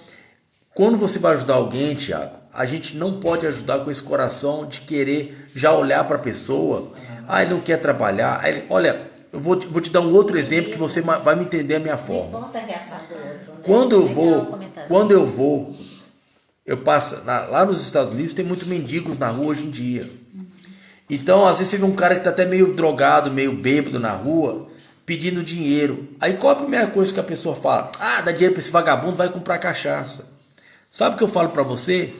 quando você vai ajudar alguém, Tiago, a gente não pode ajudar com esse coração de querer já olhar para a pessoa. Ele não quer trabalhar. Olha, eu vou te dar um outro exemplo que você vai me entender a minha forma. Não importa a reação do outro, né? Quando eu vou, eu passo lá nos Estados Unidos, tem muito mendigos na rua hoje em dia. Então, às vezes você vê um cara que está até meio drogado, meio bêbado na rua, pedindo dinheiro. Aí qual a primeira coisa que a pessoa fala? Dá dinheiro para esse vagabundo, vai comprar cachaça. Sabe o que eu falo para você?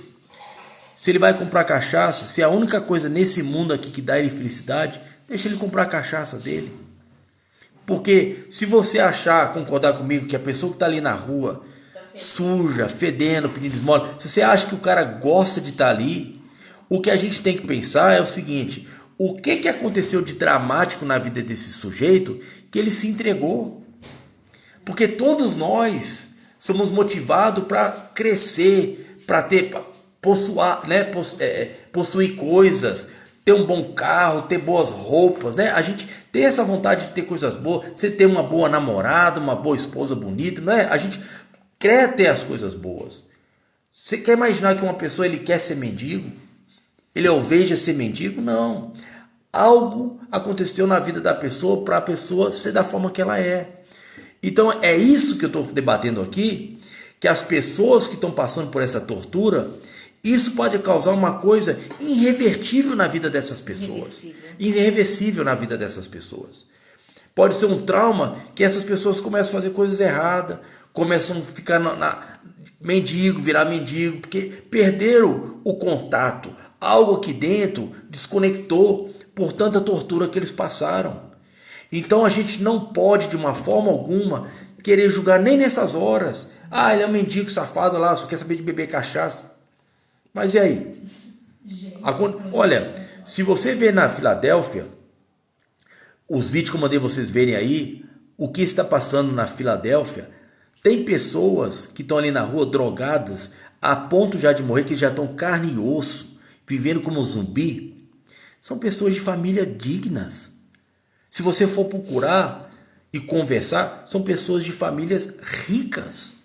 Se ele vai comprar cachaça, se a única coisa nesse mundo aqui que dá ele felicidade, deixa ele comprar a cachaça dele. Porque se você concordar comigo, que a pessoa que está ali na rua, suja, fedendo, pedindo esmola, se você acha que o cara gosta de estar ali, o que a gente tem que pensar é o seguinte: o que aconteceu de dramático na vida desse sujeito que ele se entregou? Porque todos nós somos motivados para crescer, para possuir coisas, ter um bom carro, ter boas roupas, né? A gente tem essa vontade de ter coisas boas, você ter uma boa namorada, uma boa esposa bonita, não é? A gente quer ter as coisas boas. Você quer imaginar que uma pessoa ele quer ser mendigo? Ele alveja ser mendigo? Não. Algo aconteceu na vida da pessoa para a pessoa ser da forma que ela é. Então é isso que eu estou debatendo aqui, que as pessoas que estão passando por essa tortura, isso pode causar uma coisa irrevertível na vida dessas pessoas. Irreversível na vida dessas pessoas. Pode ser um trauma que essas pessoas começam a fazer coisas erradas, começam a ficar virar mendigo, porque perderam o contato. Algo aqui dentro desconectou por tanta tortura que eles passaram. Então a gente não pode de uma forma alguma querer julgar nem nessas horas. Ele é um mendigo safado lá, só quer saber de beber cachaça. Mas e aí? Olha, se você vê na Filadélfia, os vídeos que eu mandei vocês verem aí, o que está passando na Filadélfia, tem pessoas que estão ali na rua drogadas, a ponto já de morrer, que já estão carne e osso, vivendo como zumbi. São pessoas de família dignas. Se você for procurar e conversar, são pessoas de famílias ricas.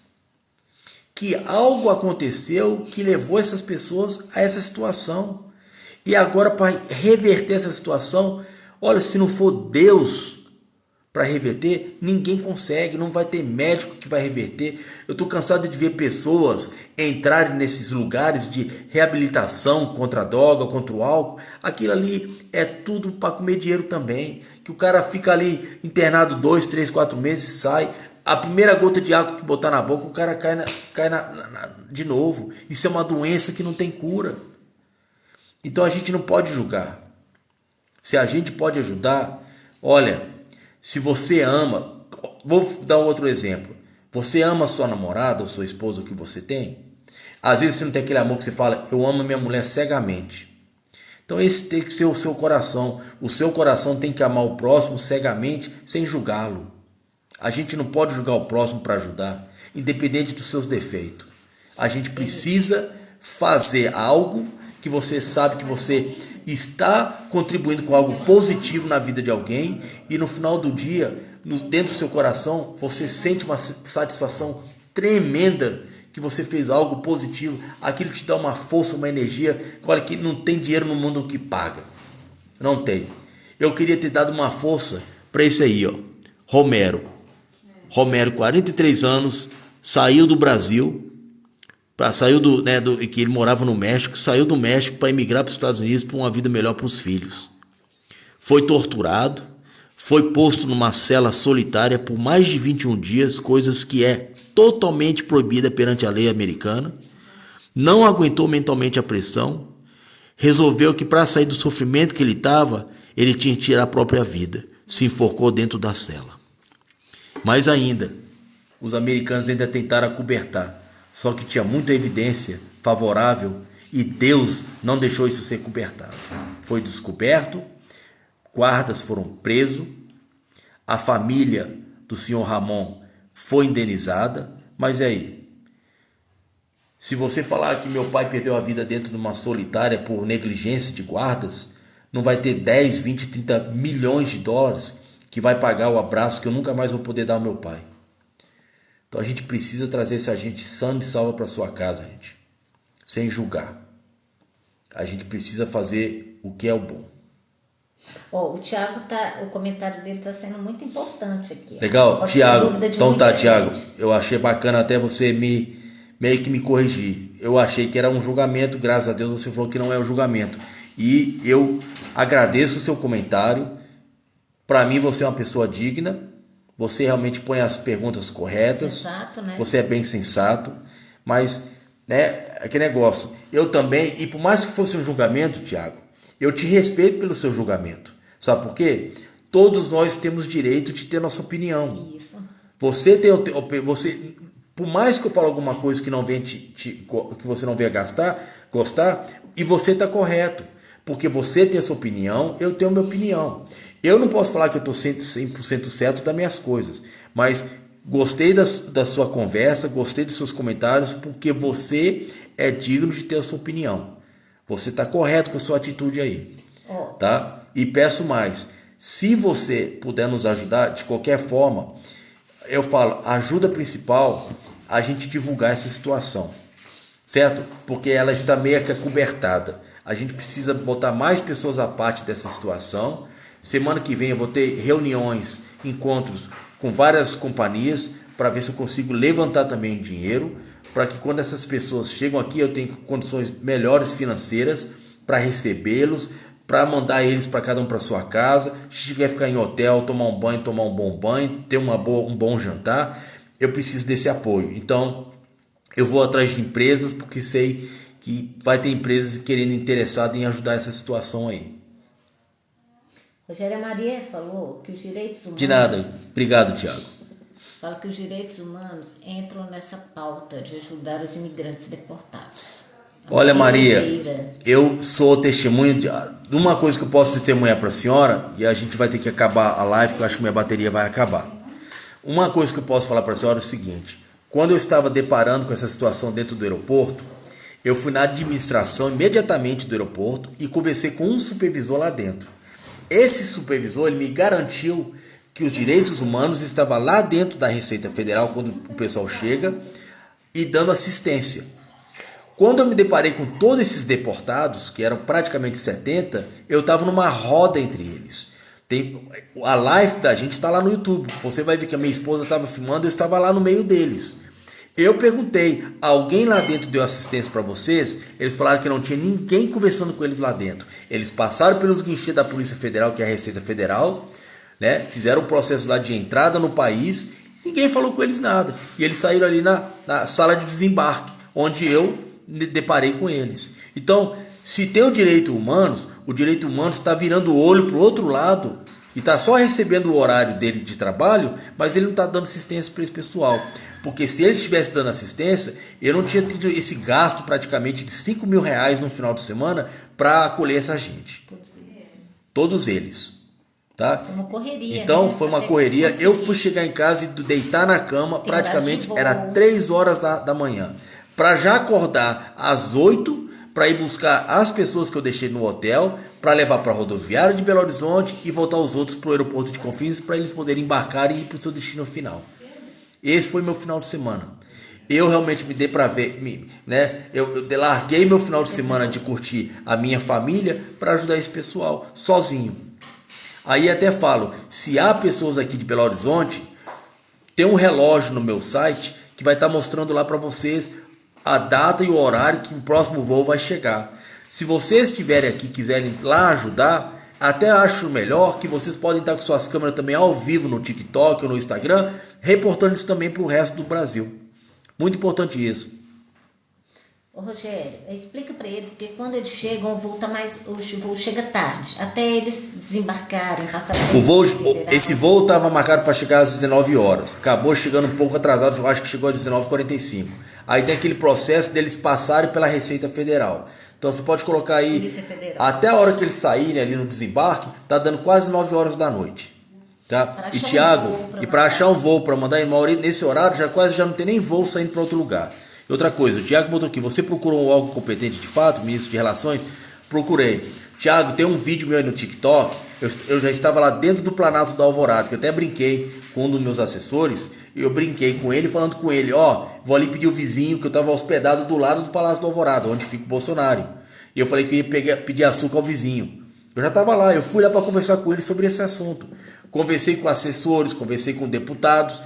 Que algo aconteceu que levou essas pessoas a essa situação. E agora, para reverter essa situação, olha, se não for Deus para reverter, ninguém consegue, não vai ter médico que vai reverter. Eu estou cansado de ver pessoas entrarem nesses lugares de reabilitação contra a droga, contra o álcool. Aquilo ali é tudo para comer dinheiro também. Que o cara fica ali internado 2, 3, 4 meses, sai. A primeira gota de água que botar na boca, o cara cai de novo. Isso é uma doença que não tem cura. Então a gente não pode julgar. Se a gente pode ajudar, olha, se você ama, vou dar outro exemplo. Você ama sua namorada ou sua esposa, o que você tem? Às vezes você não tem aquele amor que você fala, eu amo minha mulher cegamente. Então esse tem que ser o seu coração. O seu coração tem que amar o próximo cegamente, sem julgá-lo. A gente não pode julgar o próximo para ajudar, independente dos seus defeitos. A gente precisa fazer algo que você sabe que você está contribuindo com algo positivo na vida de alguém e no final do dia, dentro do seu coração, você sente uma satisfação tremenda que você fez algo positivo. Aquilo te dá uma força, uma energia. Olha, que não tem dinheiro no mundo que paga. Não tem. Eu queria ter dado uma força para isso aí, ó. Romero, 43 anos, saiu do Brasil, que ele morava no México, saiu do México para emigrar para os Estados Unidos para uma vida melhor para os filhos. Foi torturado, foi posto numa cela solitária por mais de 21 dias, coisas que é totalmente proibida perante a lei americana. Não aguentou mentalmente a pressão, resolveu que para sair do sofrimento que ele estava, ele tinha que tirar a própria vida. Se enforcou dentro da cela. Mais ainda, os americanos ainda tentaram acobertar, só que tinha muita evidência favorável e Deus não deixou isso ser cobertado. Foi descoberto, guardas foram presos, a família do senhor Ramon foi indenizada, mas e aí? Se você falar que meu pai perdeu a vida dentro de uma solitária por negligência de guardas, não vai ter 10, 20, 30 milhões de dólares que vai pagar o abraço que eu nunca mais vou poder dar ao meu pai. Então a gente precisa trazer esse agente sã e salva para sua casa, gente. Sem julgar. A gente precisa fazer o que é o bom. O Thiago o comentário dele está sendo muito importante aqui. Legal, Thiago. Então tá, Thiago. Eu achei bacana até você meio que me corrigir. Eu achei que era um julgamento, graças a Deus você falou que não é um julgamento. E eu agradeço o seu comentário. Para mim você é uma pessoa digna. Você realmente põe as perguntas corretas. Sensato, né? Você é bem sensato. Mas, aquele negócio. Eu também, e por mais que fosse um julgamento, Thiago, eu te respeito pelo seu julgamento. Sabe por quê? Todos nós temos direito de ter nossa opinião. Isso. Você tem você, por mais que eu fale alguma coisa que não venha que você não venha gostar, e você está correto. Porque você tem a sua opinião, eu tenho a minha opinião. Eu não posso falar que eu estou 100% certo das minhas coisas, mas gostei da sua conversa, gostei dos seus comentários, porque você é digno de ter a sua opinião. Você está correto com a sua atitude aí. Tá? E peço mais, se você puder nos ajudar de qualquer forma, eu falo, a ajuda principal, a gente divulgar essa situação, certo? Porque ela está meio que acobertada. A gente precisa botar mais pessoas à parte dessa situação. Semana que vem eu vou ter reuniões, encontros com várias companhias para ver se eu consigo levantar também dinheiro, para que quando essas pessoas chegam aqui eu tenha condições melhores financeiras para recebê-los, para mandar eles para cada um para sua casa. Se tiver ficar em hotel, tomar um bom banho, ter um bom jantar, eu preciso desse apoio. Então eu vou atrás de empresas, porque sei que vai ter empresas querendo interessadas em ajudar essa situação aí. Rogéria Maria falou que os direitos humanos... De nada. Obrigado, Thiago. Fala que os direitos humanos entram nessa pauta de ajudar os imigrantes deportados. Olha, Maria, eu sou testemunho de uma coisa que eu posso testemunhar para a senhora, e a gente vai ter que acabar a live, porque eu acho que minha bateria vai acabar. Uma coisa que eu posso falar para a senhora é o seguinte: quando eu estava deparando com essa situação dentro do aeroporto, eu fui na administração imediatamente do aeroporto e conversei com um supervisor lá dentro. Esse supervisor, ele me garantiu que os direitos humanos estavam lá dentro da Receita Federal quando o pessoal chega e dando assistência. Quando eu me deparei com todos esses deportados, que eram praticamente 70, eu estava numa roda entre eles. A live da gente está lá no YouTube. Você vai ver que a minha esposa estava filmando, eu estava lá no meio deles. Eu perguntei, alguém lá dentro deu assistência para vocês? Eles falaram que não tinha ninguém conversando com eles lá dentro. Eles passaram pelos guichês da Polícia Federal, que é a Receita Federal, né? Fizeram o processo lá de entrada no país, ninguém falou com eles nada. E eles saíram ali na sala de desembarque, onde eu me deparei com eles. Então, se tem o direito humano está virando o olho para o outro lado e está só recebendo o horário dele de trabalho, mas ele não está dando assistência para esse pessoal. Porque se ele estivesse dando assistência, eu não tinha tido esse gasto praticamente de R$5.000 no final de semana para acolher essa gente. Todos eles. Tá? Foi uma correria. Então, né? foi uma correria. Eu fui chegar em casa e deitar na cama, praticamente era 3 horas da manhã. Para já acordar às 8, para ir buscar as pessoas que eu deixei no hotel, para levar para a rodoviária de Belo Horizonte e voltar os outros para o aeroporto de Confins, para eles poderem embarcar e ir para o seu destino final. Esse foi meu final de semana. Eu realmente me dei para ver, né? Eu larguei meu final de semana de curtir a minha família para ajudar esse pessoal, sozinho. Aí até falo, se há pessoas aqui de Belo Horizonte, tem um relógio no meu site que vai estar mostrando lá para vocês a data e o horário que o próximo voo vai chegar. Se vocês estiverem aqui e quiserem lá ajudar, até acho melhor que vocês podem estar com suas câmeras também ao vivo no TikTok ou no Instagram, reportando isso também para o resto do Brasil. Muito importante isso. Ô Rogério, explica para eles, porque quando eles chegam, o voo chega tarde, até eles desembarcarem, passar esse voo estava marcado para chegar às 19 horas, acabou chegando um pouco atrasado, eu acho que chegou às 19h45. Aí tem aquele processo deles passarem pela Receita Federal. Então você pode colocar aí, até a hora que eles saírem ali no desembarque, tá dando quase 9 horas da noite. Tá? E Thiago, para achar um voo para mandar embora nesse horário, já não tem nem voo saindo para outro lugar. E outra coisa, o Thiago botou aqui, você procurou um órgão competente de fato, ministro de Relações? Procurei. Thiago, tem um vídeo meu aí no TikTok, eu já estava lá dentro do Planalto da Alvorada, que eu até brinquei com um dos meus assessores, e eu brinquei com ele, falando com ele, vou ali pedir o vizinho, que eu estava hospedado do lado do Palácio da Alvorada, onde fica o Bolsonaro. E eu falei que eu ia pedir açúcar ao vizinho. Eu já estava lá, eu fui lá para conversar com ele sobre esse assunto. Conversei com assessores, conversei com deputados,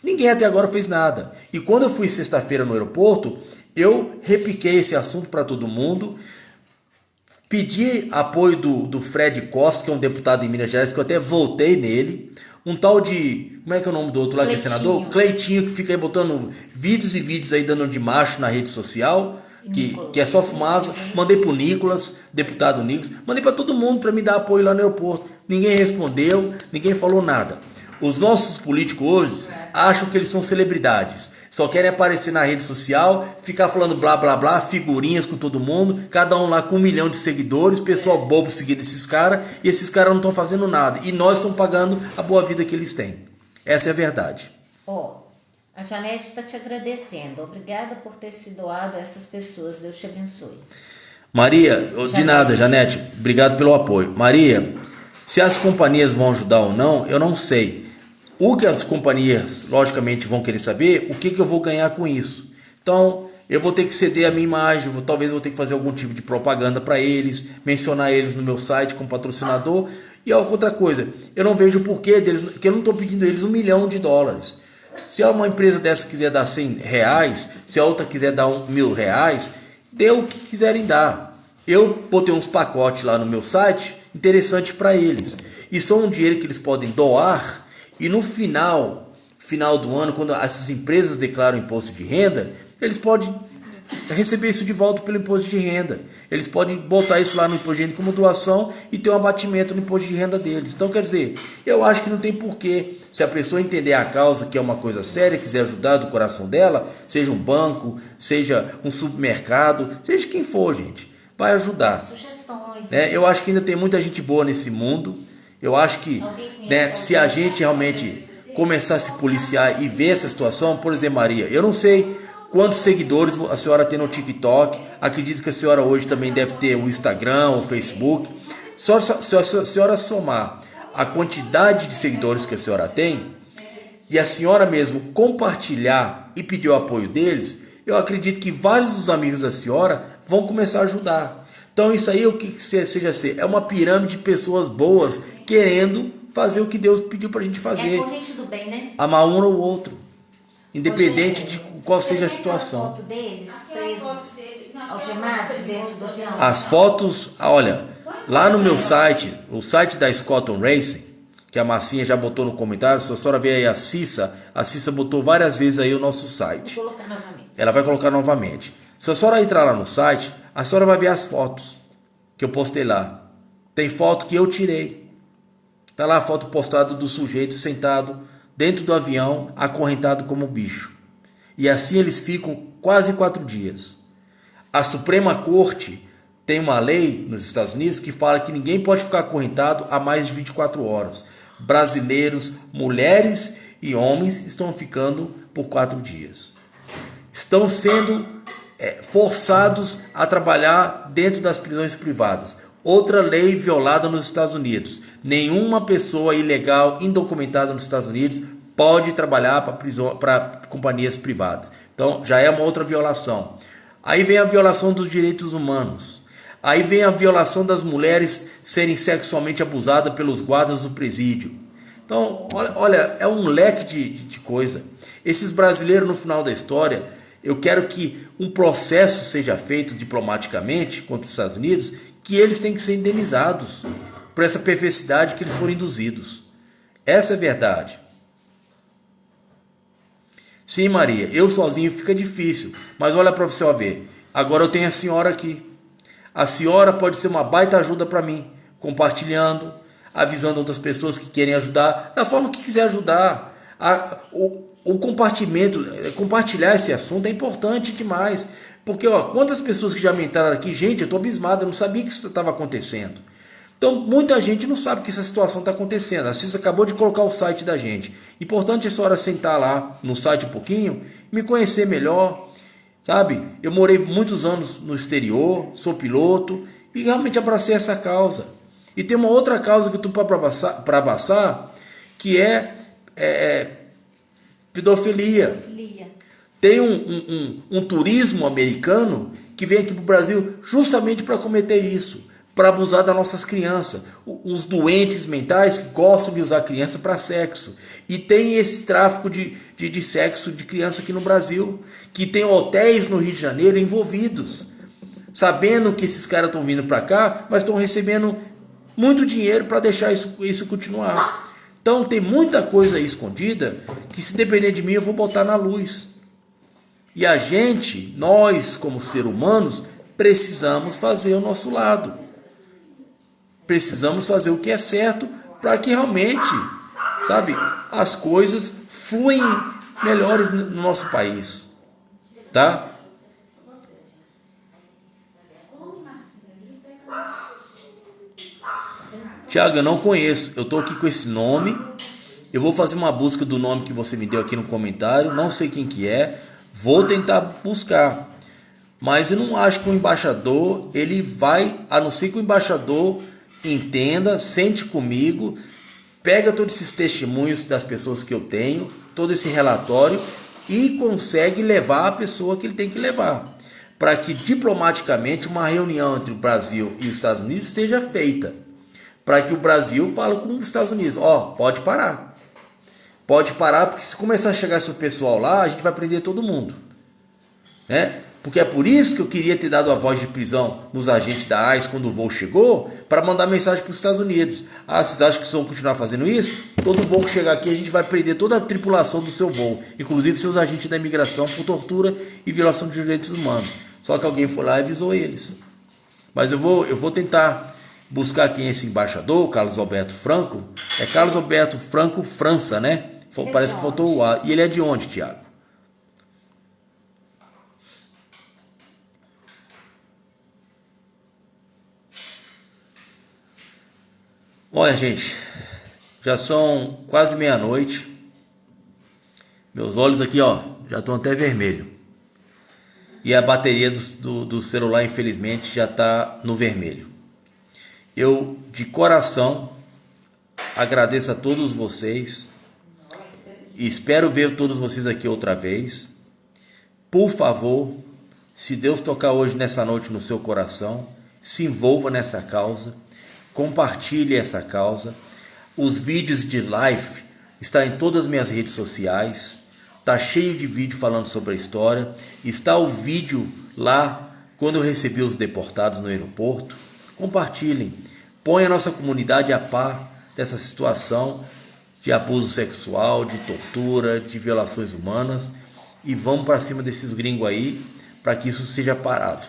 ninguém até agora fez nada. E quando eu fui sexta-feira no aeroporto, eu repiquei esse assunto para todo mundo, pedi apoio do Fred Costa, que é um deputado em Minas Gerais, que eu até voltei nele. Um tal de, como é que é o nome do outro lá, que é senador? Cleitinho, que fica aí botando vídeos e vídeos aí dando de macho na rede social, que é só fumaça. Mandei pro Nicolas, deputado Nicolas, mandei para todo mundo para me dar apoio lá no aeroporto. Ninguém respondeu, ninguém falou nada. Os nossos políticos hoje acham que eles são celebridades. Só querem aparecer na rede social, ficar falando blá blá blá, figurinhas com todo mundo, cada um lá com 1 milhão de seguidores, pessoal bobo seguindo esses caras, e esses caras não estão fazendo nada. E nós estamos pagando a boa vida que eles têm. Essa é a verdade. A Janete está te agradecendo. Obrigada por ter se doado a essas pessoas. Deus te abençoe. Maria, de nada, Janete. Obrigado pelo apoio. Maria, se as companhias vão ajudar ou não, eu não sei. O que as companhias, logicamente, vão querer saber, o que eu vou ganhar com isso. Então, eu vou ter que ceder a minha imagem, talvez eu vou ter que fazer algum tipo de propaganda para eles, mencionar eles no meu site como patrocinador. E outra coisa, eu não vejo o porquê deles, porque eu não estou pedindo a eles $1 milhão. Se uma empresa dessa quiser dar R$100, se a outra quiser dar R$1.000, dê o que quiserem dar. Eu botei uns pacotes lá no meu site interessantes para eles. E só um dinheiro que eles podem doar. E no final do ano, quando essas empresas declaram imposto de renda, eles podem receber isso de volta pelo imposto de renda. Eles podem botar isso lá no imposto de renda como doação e ter um abatimento no imposto de renda deles. Então, quer dizer, eu acho que não tem porquê. Se a pessoa entender a causa, que é uma coisa séria, quiser ajudar do coração dela, seja um banco, seja um supermercado, seja quem for, gente, vai ajudar. Sugestões. Né? Eu acho que ainda tem muita gente boa nesse mundo. Eu acho que, né, se a gente realmente começar a se policiar e ver essa situação, por exemplo, Maria, eu não sei quantos seguidores a senhora tem no TikTok, acredito que a senhora hoje também deve ter o Instagram, o Facebook. Só se a senhora somar a quantidade de seguidores que a senhora tem e a senhora mesmo compartilhar e pedir o apoio deles, eu acredito que vários dos amigos da senhora vão começar a ajudar. Então isso aí, o que seja ser, é uma pirâmide de pessoas boas querendo fazer o que Deus pediu para a gente fazer. É a corrente do bem, né? Amar um ao outro, independente de qual seja a Você situação. foto deles presos, algemados dentro do avião? As fotos, olha, lá no meu site, o site da Scotton Racing, que a Marcinha já botou no comentário, se a senhora ver aí a Cissa botou várias vezes aí o nosso site. Vou colocar novamente. Ela vai colocar novamente. Se a senhora entrar lá no site, a senhora vai ver as fotos que eu postei lá. Tem foto que eu tirei. Está lá a foto postada do sujeito sentado dentro do avião, acorrentado como bicho. E assim eles ficam quase 4 dias. A Suprema Corte tem uma lei nos Estados Unidos que fala que ninguém pode ficar acorrentado há mais de 24 horas. Brasileiros, mulheres e homens estão ficando por 4 dias. Estão sendo forçados a trabalhar dentro das prisões privadas. Outra lei violada nos Estados Unidos. Nenhuma pessoa ilegal, indocumentada nos Estados Unidos pode trabalhar para companhias privadas. Então já é uma outra violação. Aí vem a violação dos direitos humanos. Aí vem a violação das mulheres serem sexualmente abusadas pelos guardas do presídio. Então, olha, é um leque de coisa. Esses brasileiros, no final da história, eu quero que um processo seja feito diplomaticamente contra os Estados Unidos, que eles têm que ser indenizados por essa perversidade que eles foram induzidos. Essa é a verdade. Sim, Maria, eu sozinho fica difícil, mas olha para você ver. Agora eu tenho a senhora aqui. A senhora pode ser uma baita ajuda para mim, compartilhando, avisando outras pessoas que querem ajudar, da forma que quiser ajudar. O compartilhar esse assunto é importante demais. Porque, quantas pessoas que já me entraram aqui, gente, eu estou abismado, eu não sabia que isso estava acontecendo. Então, muita gente não sabe que essa situação está acontecendo. A Cissa acabou de colocar o site da gente. Importante é a senhora sentar lá no site um pouquinho, me conhecer melhor, sabe? Eu morei muitos anos no exterior, sou piloto e realmente abracei essa causa. E tem uma outra causa que eu estou para abraçar, que é pedofilia. Tem um turismo americano que vem aqui para o Brasil justamente para cometer isso, para abusar das nossas crianças. Uns doentes mentais que gostam de usar criança para sexo. E tem esse tráfico de sexo de criança aqui no Brasil, que tem hotéis no Rio de Janeiro envolvidos, sabendo que esses caras estão vindo para cá, mas estão recebendo muito dinheiro para deixar isso continuar. Então tem muita coisa aí escondida que, se depender de mim, eu vou botar na luz. E a gente, nós como seres humanos, precisamos fazer o nosso lado. Precisamos fazer o que é certo para que realmente, sabe, as coisas fluem melhores no nosso país. Tá? Tiago, eu não conheço. Eu estou aqui com esse nome. Eu vou fazer uma busca do nome que você me deu aqui no comentário. Não sei quem que é. Vou tentar buscar. Mas eu não acho que o embaixador, ele vai, a não ser que o embaixador entenda, sente comigo, pega todos esses testemunhos das pessoas que eu tenho, todo esse relatório, e consegue levar a pessoa que ele tem que levar, para que diplomaticamente uma reunião entre o Brasil e os Estados Unidos seja feita, para que o Brasil fale com os Estados Unidos, pode parar, porque se começar a chegar esse pessoal lá, a gente vai prender todo mundo, né? Porque é por isso que eu queria ter dado a voz de prisão nos agentes da ICE quando o voo chegou, para mandar mensagem para os Estados Unidos. Vocês acham que vocês vão continuar fazendo isso? Todo voo que chegar aqui, a gente vai prender toda a tripulação do seu voo, inclusive seus agentes da imigração, por tortura e violação de direitos humanos. Só que alguém foi lá e avisou eles. Mas eu vou tentar buscar quem é esse embaixador, Carlos Alberto Franco. É Carlos Alberto Franco, França, né? Parece que faltou o A. E ele é de onde, Tiago? Olha, gente, já são quase meia-noite. Meus olhos aqui, já estão até vermelhos. E a bateria do celular, infelizmente, já está no vermelho. Eu, de coração, agradeço a todos vocês. E espero ver todos vocês aqui outra vez. Por favor, se Deus tocar hoje, nessa noite, no seu coração, se envolva nessa causa. Compartilhe essa causa. Os vídeos de live estão em todas as minhas redes sociais. Está cheio de vídeo falando sobre a história. Está o vídeo lá quando eu recebi os deportados no aeroporto. Compartilhem. Põe a nossa comunidade a par dessa situação de abuso sexual, de tortura, de violações humanas. E vamos para cima desses gringos aí, para que isso seja parado,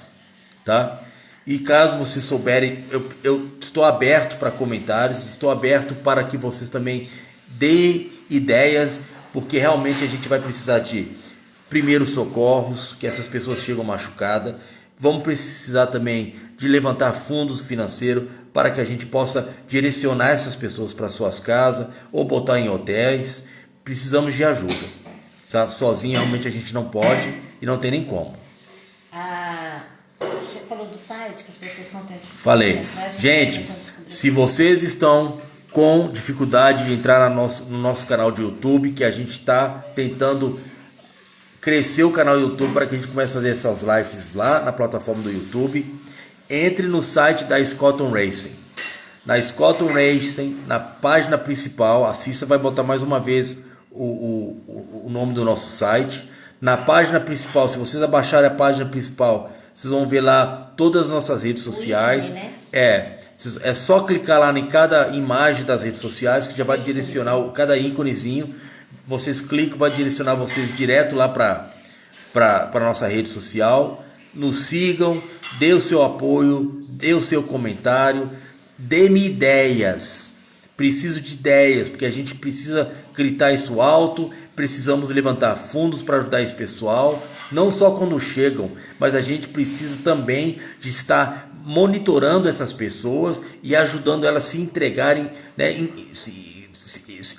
tá? E caso vocês souberem, eu estou aberto para comentários, estou aberto para que vocês também deem ideias, porque realmente a gente vai precisar de primeiros socorros, que essas pessoas chegam machucadas. Vamos precisar também de levantar fundos financeiros para que a gente possa direcionar essas pessoas para suas casas ou botar em hotéis. Precisamos de ajuda. Sozinho realmente a gente não pode e não tem nem como. Você falou do site que as pessoas estão tendo. Falei. Gente, se vocês estão com dificuldade de entrar no nosso canal de YouTube, que a gente está tentando crescer o canal do YouTube para que a gente comece a fazer essas lives lá na plataforma do YouTube, entre no site da Scotton Racing. Na Scotton Racing, na página principal, a Cissa vai botar mais uma vez o nome do nosso site. Na página principal, se vocês abaixarem a página principal, vocês vão ver lá todas as nossas redes sociais. É só clicar lá em cada imagem das redes sociais que já vai direcionar cada íconezinho. Vocês clicam, vai direcionar vocês direto lá para a nossa rede social. Nos sigam, dê o seu apoio, dê o seu comentário, dê-me ideias. Preciso de ideias, porque a gente precisa gritar isso alto. Precisamos levantar fundos para ajudar esse pessoal, não só quando chegam, mas a gente precisa também de estar monitorando essas pessoas e ajudando elas a se entregarem, né,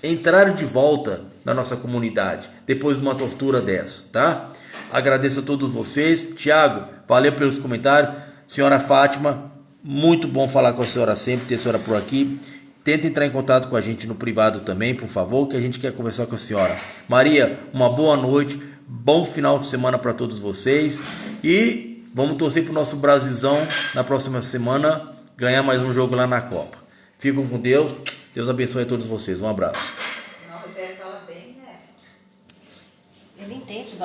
entrarem de volta na nossa comunidade depois de uma tortura dessa, tá? Agradeço a todos vocês. Tiago, valeu pelos comentários. Senhora Fátima, muito bom falar com a senhora sempre, ter a senhora por aqui. Tenta entrar em contato com a gente no privado também, por favor, que a gente quer conversar com a senhora. Maria, uma boa noite, bom final de semana para todos vocês. E vamos torcer para o nosso Brasilzão na próxima semana ganhar mais um jogo lá na Copa. Fiquem com Deus. Deus abençoe a todos vocês. Um abraço. Ele entende